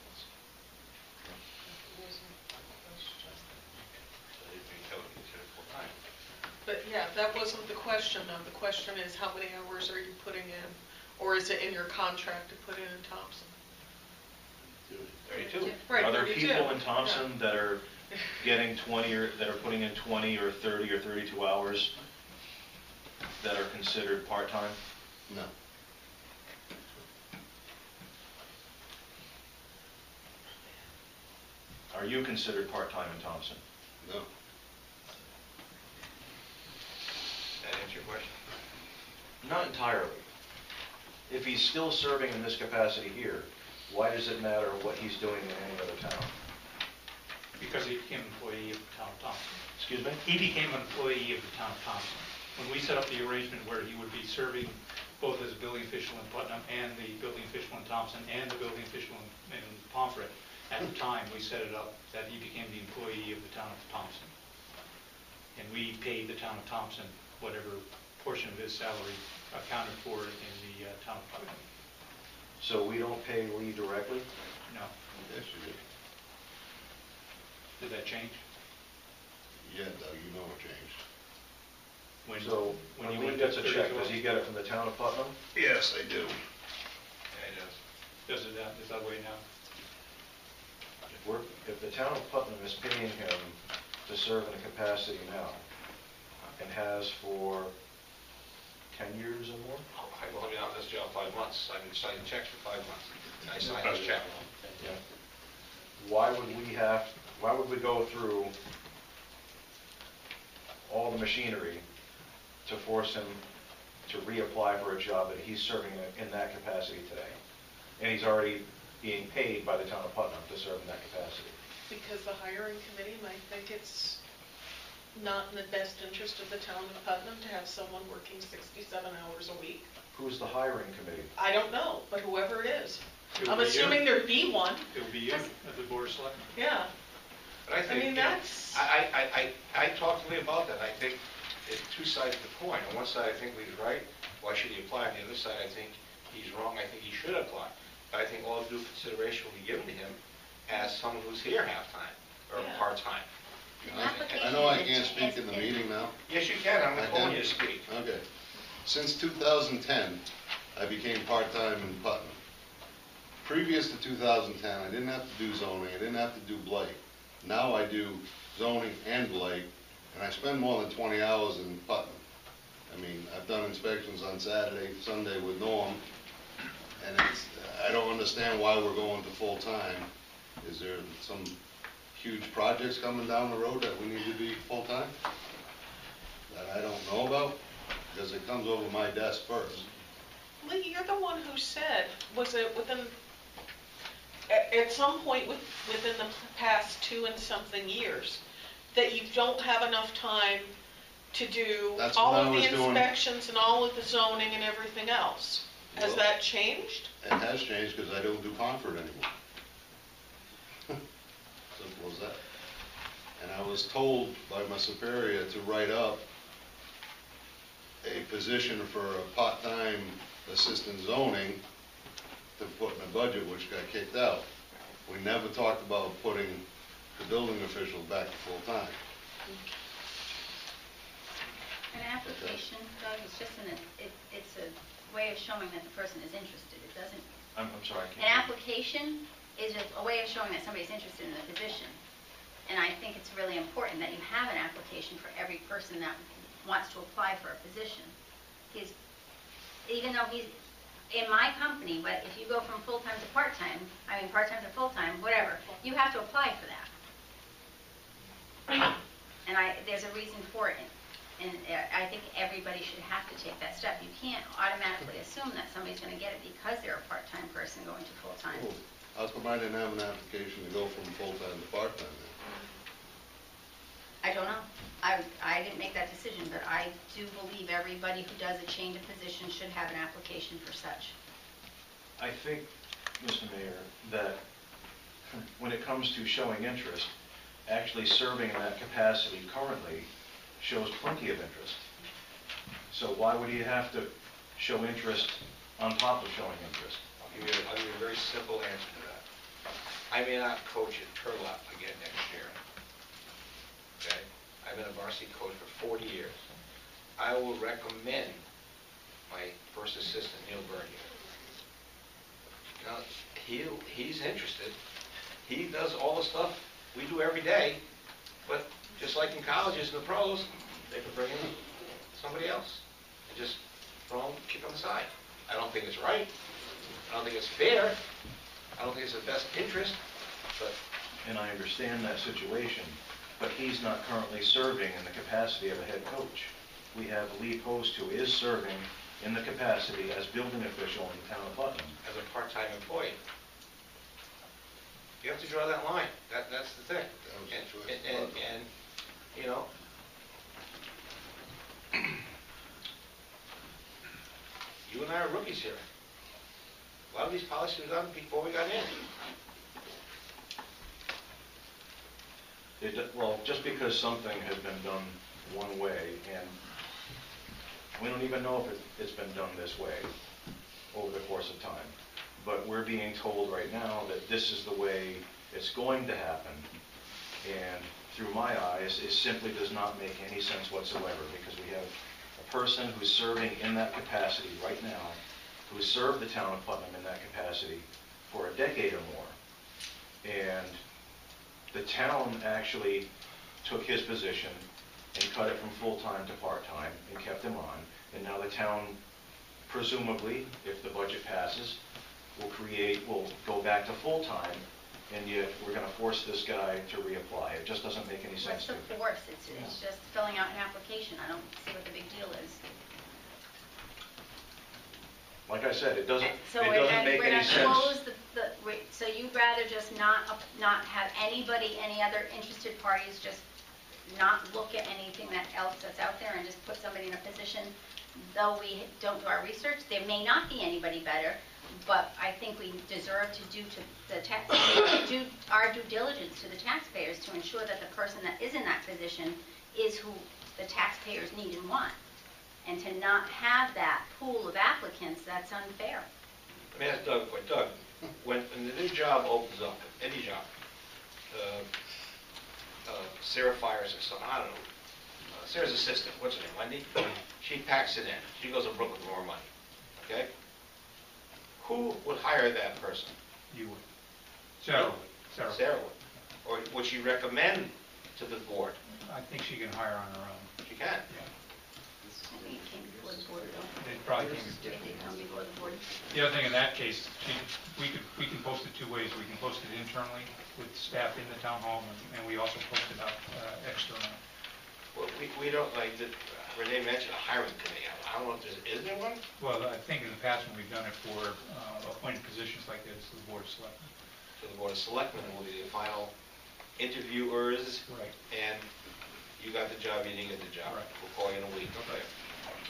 But yeah, that wasn't the question though. The question is how many hours are you putting in? Or is it in your contract to put in Thompson? 32. Right, Are there 32. people in Thompson that are getting 20 or, that are putting in 20 or 30 or 32 hours that are considered part-time? No. Are you considered part-time in Thompson? No. That answer your question? Not entirely. If he's still serving in this capacity here, why does it matter what he's doing in any other town? Because he became an employee of the town of Thompson. Excuse me? He became an employee of the town of Thompson. When we set up the arrangement where he would be serving both as a building official in Putnam and the building official in Thompson and the building official in Pomfret, at the time, we set it up that he became the employee of the town of Thompson. And we paid the town of Thompson whatever portion of his salary accounted for in the town of Putnam. So we don't pay Lee directly? No. Yes, you do. Did that change? Yeah, Doug, you know it changed. So when Lee gets a check, does he get it from the town of Putnam? Yes, they do. Yeah, it does. Is that way now? If the town of Putnam is paying him to serve in a capacity now, and has for 10 years or more? I've only been out of this job 5 months. I've been signing checks for 5 months. And I signed this check. Yeah. Why would we go through all the machinery to force him to reapply for a job that he's serving in that capacity today? And he's already being paid by the town of Putnam to serve in that capacity. Because the hiring committee might think it's not in the best interest of the town of Putnam to have someone working 67 hours a week. Who's the hiring committee? I don't know, but whoever it is. It would I'm be assuming you. there'd be one. It would be you, at the Board of Selectmen. Yeah. But I think, mean, you know, that's- I talked to Lee about that. I think it's two sides of the coin. On one side, I think Lee's right. Why should he apply? On the other side, I think he's wrong. I think he should apply. But I think all due consideration will be given to him as someone who's here half-time or Yeah. part-time. I know I can't speak in the meeting now. Yes, you can. I'm I calling can? you to speak. Okay. Since 2010, I became part-time in Putnam. Previous to 2010, I didn't have to do zoning, I didn't have to do Blake. Now I do zoning and Blake, and I spend more than 20 hours in Putnam. I mean, I've done inspections on Saturday, Sunday with Norm, and I don't understand why we're going to full-time. Is there some huge projects coming down the road that we need to be full-time that I don't know about? Because it comes over my desk first. Lee, you're the one who said, was it within, at some point within the past 2 and something years, that you don't have enough time to do That's all what I of the was doing. inspections and all of the zoning and everything else? Has Well- that changed? It has changed because I don't do Concord anymore. Simple as that. And I was told by my superior to write up a position for a part-time assistant zoning to put in the budget, which got kicked out. We never talked about putting the building official back to full-time. An application, Doug, is just it's a way of showing that the person is interested. It doesn't, I'm sorry, I an can't. application is just a way of showing that somebody's interested in the position. And I think it's really important that you have an application for every person that wants to apply for a position. Even though he's in my company, but if you go from full-time to part-time, part-time to full-time, whatever, you have to apply for that. And there's a reason for it. And I think everybody should have to take that step. You can't automatically assume that somebody's going to get it because they're a part-time person going to full-time. Oh, how come I didn't have an application to go from full-time to part-time then? I don't know. I didn't make that decision, but I do believe everybody who does a change of position should have an application for such. I think, Mr. Mayor, that when it comes to showing interest, actually serving in that capacity currently shows plenty of interest. So why would he have to show interest on top of showing interest? I'll give you a very simple answer to that. I may not coach at Turlock again next year. Okay? I've been a varsity coach for 40 years. I will recommend my first assistant, Neil Bernier. Now, he's interested. He does all the stuff we do every day, but just like in colleges and the pros, they could bring in somebody else and just throw him, kick him aside. I don't think it's right. I don't think it's fair. I don't think it's in the best interest, but... And I understand that situation, but he's not currently serving in the capacity of a head coach. We have Lee Post, who is serving in the capacity as building official in the town of Putnam. As a part-time employee. You have to draw that line. That's the thing. And you know, you and I are rookies here. A lot of these policies were done before we got in. Well, just because something has been done one way, and we don't even know if it's been done this way over the course of time, but we're being told right now that this is the way it's going to happen, and through my eyes, it simply does not make any sense whatsoever, because we have a person who's serving in that capacity right now, who has served the town of Putnam in that capacity for a decade or more, and the town actually took his position and cut it from full-time to part-time and kept him on, and now the town, presumably, if the budget passes, will go back to full-time, and yet we're going to force this guy to reapply. It just doesn't make any sense What's to me. the force? It's just filling out an application. I don't see what the big deal is. Like I said, it doesn't So make we're any gonna sense. close so you'd rather just not have anybody, any other interested parties, just not look at anything else that's out there and just put somebody in a position, though we don't do our research, there may not be anybody better, but I think we deserve to do to the taxpayers, do our due diligence to the taxpayers to ensure that the person that is in that position is who the taxpayers need and want. And to not have that pool of applicants, that's unfair. Let me ask Doug a question. Doug, when the new job opens up, any job, Sarah fires or something, I don't know, Sarah's assistant, what's her name, Wendy? She packs it in. She goes to Brooklyn for more money, okay? Who would hire that person? You would. Sarah would. Sarah would. Or would she recommend to the board? I think she can hire on her own. She can. Yeah. I think it came before the board, though. It probably came Did it come before the board? The other thing in that case, we can post it two ways. We can post it internally with staff in the town hall, and we also post it out externally. Well, we don't, like, Renee mentioned a hiring committee. I don't know if is there one? Well, I think in the past when we've done it for appointed positions like this, the board of selectmen. So the board of selectmen will be the final interviewers. Right. And you got the job, you didn't get the job. Right. We'll call you in a week. Okay.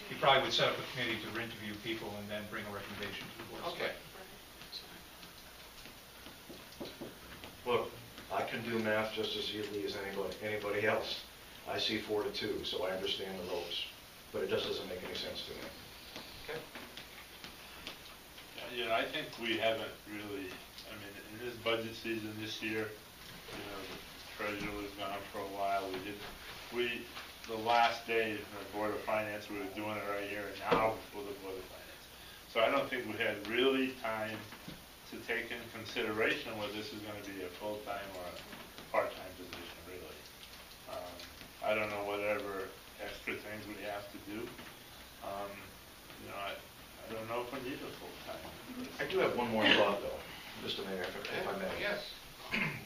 You probably would set up a committee to interview people and then bring a recommendation to the board of Okay. selectmen. Look, I can do math just as easily as anybody else. I see 4 to 2, so I understand the ropes, but it just doesn't make any sense to me. Okay. You know, I think we haven't really, I mean, in this budget season this year, you know, the treasurer was gone for a while. The last day of the Board of Finance, we were doing it right here and now before the Board of Finance. So I don't think we had really time to take in consideration whether this is going to be a full-time or a part-time position, really. I don't know whatever extra things we have to do. You know, I don't know if we need a full-time. I do have one more thought, though, Mr. Mayor, if I may. Yes.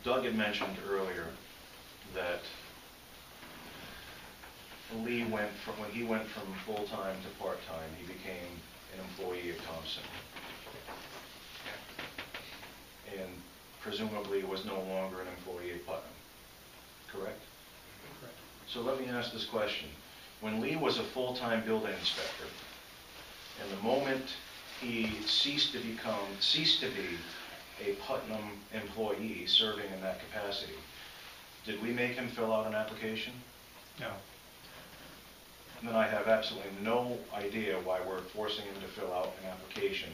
Doug had mentioned earlier that Lee when he went from full-time to part-time, he became an employee of Thompson. And presumably was no longer an employee of Putnam, correct? Correct. So let me ask this question. When Lee was a full-time building inspector, and the moment he ceased to be a Putnam employee serving in that capacity, did we make him fill out an application? No. Then I have absolutely no idea why we're forcing him to fill out an application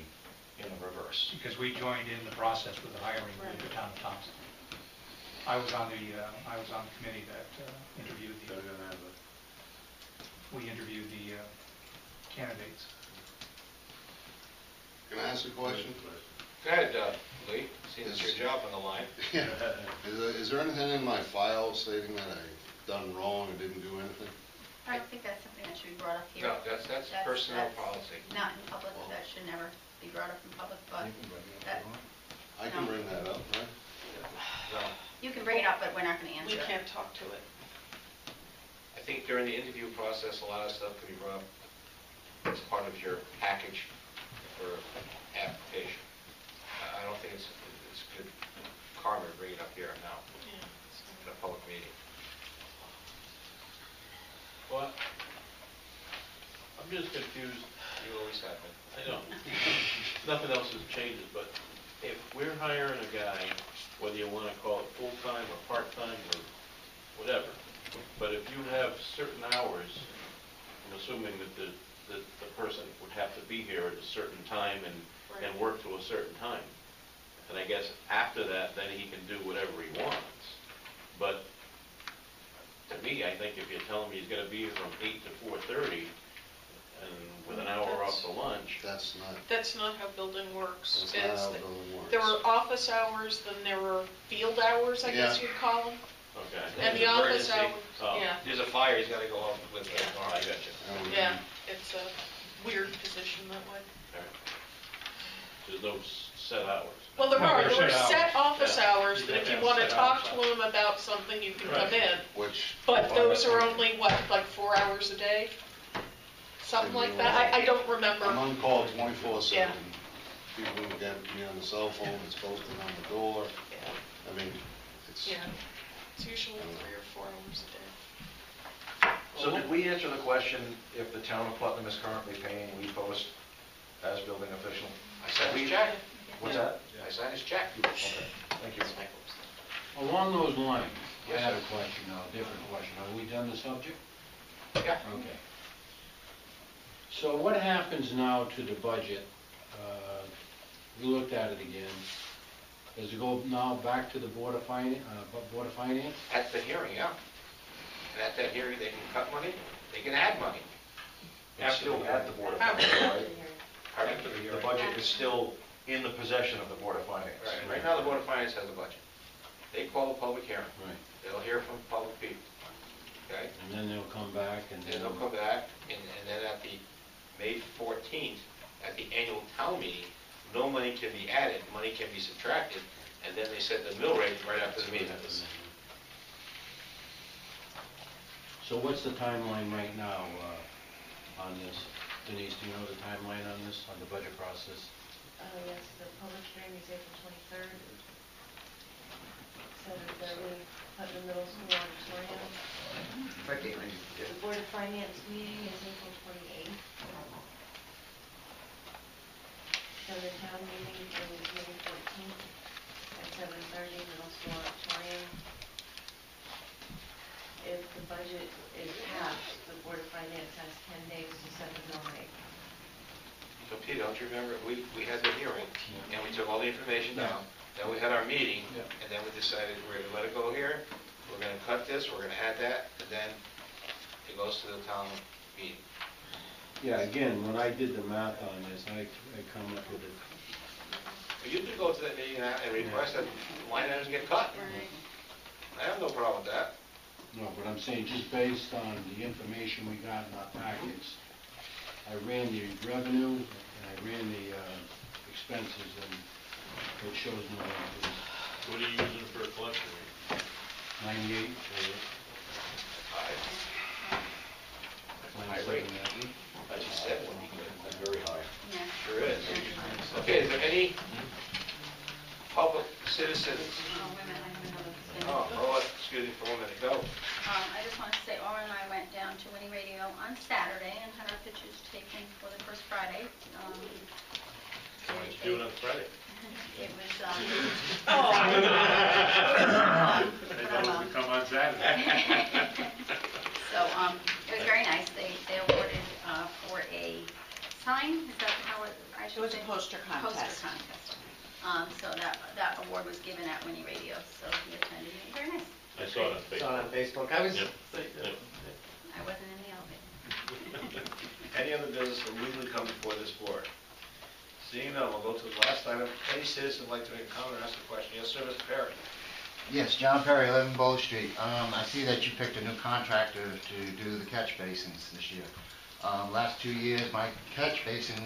in the reverse. Because we joined in the process with the hiring of the town of Thompson. I was on the committee that interviewed we interviewed the candidates. Can I ask a question? Go ahead, Lee, seeing it's your job on the line. Is there anything in my file stating that I've done wrong or didn't do anything? I don't think that's something that should be brought up here. No, that's personnel policy. Not in public, that should never be brought up in public, but I can bring that up, right? No. you can bring it up, but we're not going to answer We it. can't talk to it. I think during the interview process, a lot of stuff can be brought up as part of your package for application. I don't think it's good karma to bring it up here now in a public meeting. Well, I'm just confused. You always have been. I know. Nothing else has changed, but if we're hiring a guy, whether you want to call it full-time or part-time or whatever, but if you have certain hours, I'm assuming that the person would have to be here at a certain time and work to a certain time. And I guess after that, then he can do whatever he wants. But to me, I think if you're telling me he's going to be here from 8 to 4:30, and with an hour off for lunch. That's not how building works. That's not how building works. There were office hours, then there were field hours, I guess you'd call them. Okay. And the office hours, Oh. yeah. There's a fire, he's got to go off with it. I got you. Yeah, it's a weird position that way. All right. There's no set hours. Well, there No, are. they're There were set set office Yeah. hours that if you Yeah, want to set talk hours. to them about something, you can come Right. in. Which. But those are only, what, like 4 hours a day? Something like that? I don't remember. I'm on call 24/7. Yeah. People can get me on the cell phone, it's posted on the door. Yeah. I mean, it's. Yeah. It's usually 3 or 4 hours a day. So did we answer the question if the town of Putnam is currently paying Lee Post as building official? I signed his check. What's that? I signed his check. Okay, thank you. Along those lines, I had a question now, a different question. Are we done the subject? Yeah. Okay. So what happens now to the budget? We looked at it again. Does it go now back to the Board of Finance? At the hearing, yeah. And at that hearing, they can cut money, they can add money. It's still at the Board of Finance, right? After the The hearing. budget is still in the possession of the Board of Finance. Right now, the Board of Finance has a budget. They call a public hearing. Right. They'll hear from public people. Okay? And then they'll come back and And they'll come back, and then at the May 14th, at the annual town meeting, no money can be added, money can be subtracted, and then they set the mill rate right after the meeting. So what's the timeline right now on this? Denise, do you know the timeline on this, on the budget process? Yes, the public hearing is April 23rd. 7:30, Putnam Middle School auditorium. The Board of Finance meeting is April 28th. Then the town meeting is May 14th at 7:30, Middle School auditorium. If the budget is passed, the Board of Finance has 10 days to set the mill rate. So Peter, don't you remember, we had the hearing, and we took all the information down, then we had our meeting, and then we decided we're going to let it go here, we're going to cut this, we're going to add that, and then it goes to the town meeting. Yeah, again, when I did the math on this, I come up with it. But you could go to that meeting and request that line items get cut. I have no problem with that. No, but I'm saying just based on the information we got in our packets, I ran the revenue and I ran the expenses, and it shows no increase. What are you using for a collection rate? 98. High rate. I just said would be good. That's very high. Yeah. Sure is. Okay, is there any public citizens. Oh, wait a minute, I have another thing. Oh, excuse me for a minute, go. I just want to say, Aura and I went down to Winnie Radio on Saturday and had our pictures taken for the first Friday. Why don't you do it on Friday? It was, They don't become on Saturday. so, it was very nice. They awarded, for a sign, is that how I should It was a say? poster contest. Poster contest. So that award was given at Winnie Radio, so he attended it. Very nice. I saw it on Facebook. Saw it on Facebook. I was, Yep. I wasn't in the elevator. Any other business will legally come before this board? Seeing none, we'll go to the last item. Any citizen would like to make a comment or ask a question? Yes, sir, Mr. Perry. Yes, John Perry, 11 Bow Street. I see that you picked a new contractor to do the catch basins this year. Last 2 years, my catch basin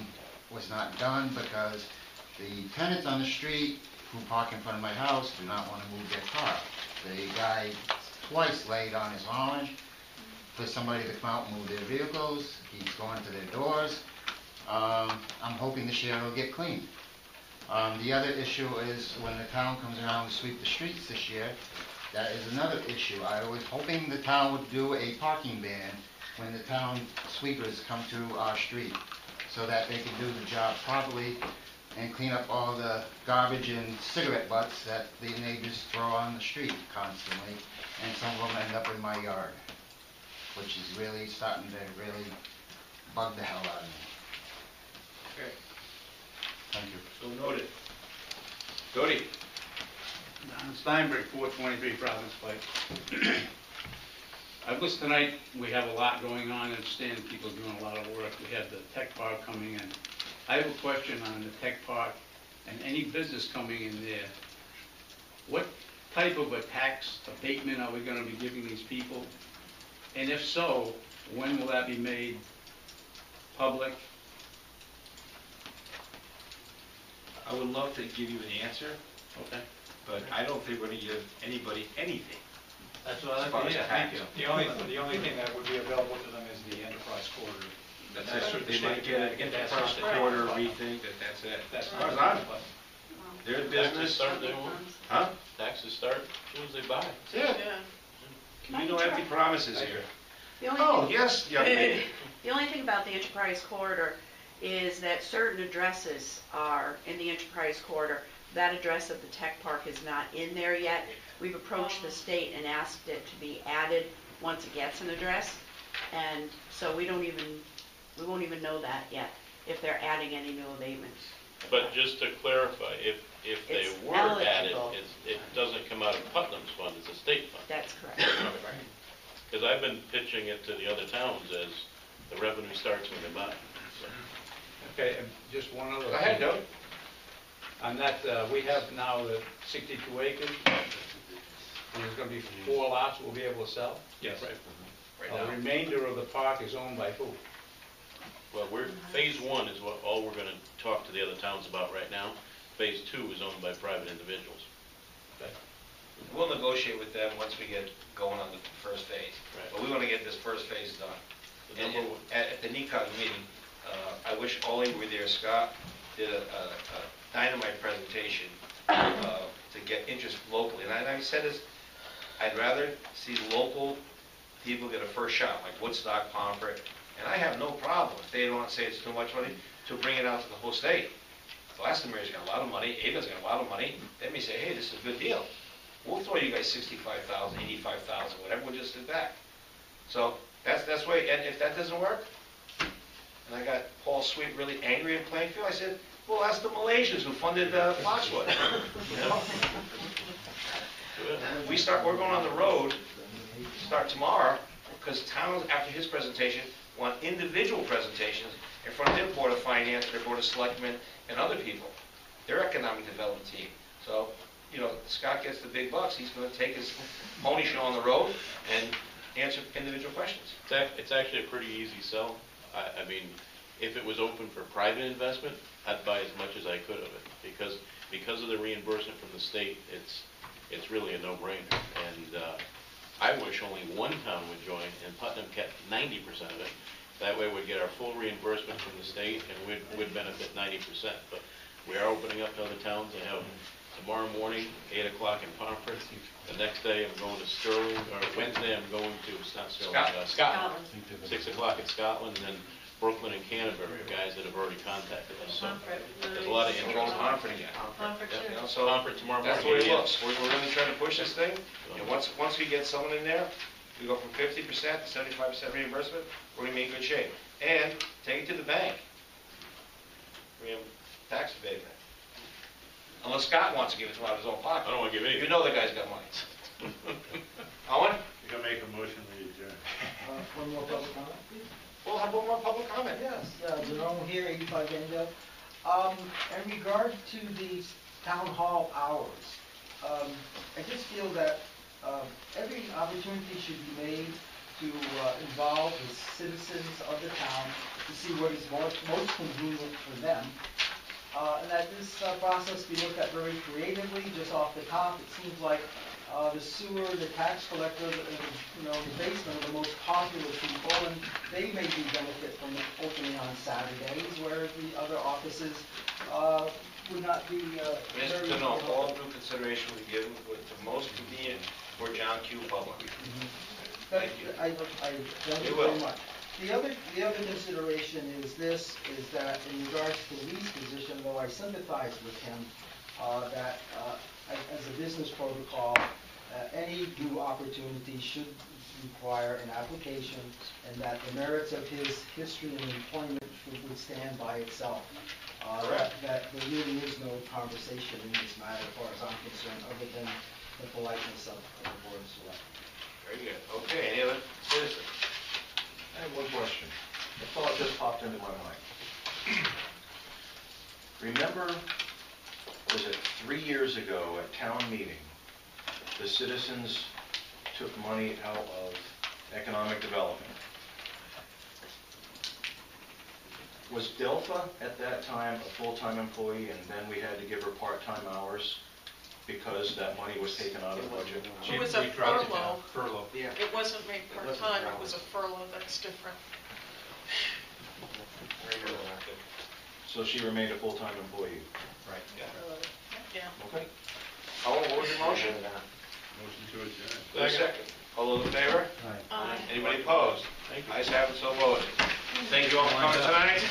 was not done because the tenants on the street who park in front of my house do not want to move their car. The guy twice laid on his horn for somebody to come out and move their vehicles. He's going to their doors. I'm hoping this year it'll get cleaned. The other issue is when the town comes around to sweep the streets this year, that is another issue. I was hoping the town would do a parking ban when the town sweepers come to our street so that they can do the job properly and clean up all the garbage and cigarette butts that the neighbors throw on the street constantly, and some of them end up in my yard, which is really starting to really bug the hell out of me. Okay. Thank you. So noted. Jody? Don Steinberg, 423 Providence Pike. I guess tonight we have a lot going on. I understand people doing a lot of work. We have the tech park coming in. I have a question on the tech park and any business coming in there. What type of a tax abatement are we going to be giving these people? And if so, when will that be made public? I would love to give you an answer, Okay. but I don't think we're going to give anybody anything. That's what As far as tax. The only thing that would be available to them is the enterprise corridor. That's it. They might get an enterprise quarter rethink, that's it. That's As far as I'm, but their Taxes business, start day one. huh? Taxes start as soon as they buy. That's it. Can I You know empty interrupt? promises here. The only Oh, thing- yes, young lady. The only thing about the Enterprise Corridor is that certain addresses are in the Enterprise Corridor. That address of the tech park is not in there yet. We've approached the state and asked it to be added once it gets an address. And so we won't even know that yet, if they're adding any new abatements. But just to clarify, if they It's were added, eligible. it doesn't come out of Putnam's fund, it's a state fund. That's correct. Because I've been pitching it to the other towns as the revenue starts when they buy. So, Okay, and just one other. Go ahead, Joe. On that, we have now the 62 acres, and there's going to be 4 lots we'll be able to sell. yes. Right The now, remainder of the park is owned by who? well, phase one is all we're gonna talk to the other towns about right now. Phase two is owned by private individuals. We'll negotiate with them once we get going on the first phase. Right. But we want to get this first phase done. The And number one- at the NECOG meeting, I wish Ollie were there. Scott did a dynamite presentation to get interest locally. And I said this, I'd rather see local people get a first shot, like Woodstock, Pomfret. And I have no problem, if they don't say it's too much money, to bring it out to the whole state. Glastonbury's got a lot of money, Avon's got a lot of money. They may say, hey, this is a good deal. We'll throw you guys 65,000, 85,000, whatever, we'll just do that. So that's way, and if that doesn't work, and I got Paul Sweet really angry in Plainfield, I said, well, ask the Malaysians who funded Foxwood. You know? We're going on the road, start tomorrow, because towns, after his presentation, want individual presentations in front of their Board of Finance, their Board of Selectmen, and other people, their economic development team. So, you know, Scott gets the big bucks, he's going to take his pony show on the road and answer individual questions. It's actually a pretty easy sell. I mean, if it was open for private investment, I'd buy as much as I could of it, because of the reimbursement from the state, it's really a no-brainer. And I wish only one town would join, and Putnam kept 90% of it. That way we'd get our full reimbursement from the state, and we'd benefit 90%. But we are opening up to other towns. I have tomorrow morning, 8 o'clock in Pomfret. The next day, I'm going to Sterling, or Wednesday, I'm going to, it's not Sterling, Scotland. 6 o'clock in Scotland, and then Brooklyn and Canterbury, guys that have already contacted us. So there's a lot of interest. Pomfret again. Pomfret too. You know, so Pomfret tomorrow morning. that's the way it yeah. looks. We're really trying to push this thing, and once we get someone in there, we go from 50% to 75% reimbursement, we're gonna be in good shape. And take it to the bank. We have tax abatement. Unless Scott wants to give it to him out of his own pocket. I don't want to give anything. You know the guy's got money. Owen? You can make a motion to adjourn. One more public comment, please. We'll have one more public comment. Yes, Jerome here, 85 Vango. In regard to the town hall hours, I just feel that every opportunity should be made to involve the citizens of the town to see what is most convenient for them. And that this process be looked at very creatively, just off the top. It seems like the sewer, the tax collector, the basement are the most popular people, and they maybe benefit from opening on Saturdays, whereas the other offices would not be very... No, all due consideration we give with the most convenient for John Q. Public. Thank you. I thank you very much. The other consideration is that in regards to Lee's position, though I sympathize with him, that as a business protocol, any new opportunity should require an application, and that the merits of his history and employment would stand by itself. That there really is no conversation in this matter, as far as I'm concerned, other than the politeness of the Board of Selectmen. Very good. Okay, any other citizens? I have one question. The thought just popped into my mind. Remember, was it 3 years ago at town meeting, the citizens took money out of economic development? Was Delpha at that time a full-time employee, and then we had to give her part-time hours because that money was taken out of the budget? It was a furlough. Furlough. Yeah. It wasn't made part-time, it was a furlough, that's different. So she remained a full-time employee? Right. Yeah. Yeah. Okay. Owen, what was your motion? Motion to adjourn. Wait a second. All those in favor? Aye. Anybody opposed? Ayes have it, so voted. Thank you all for coming tonight.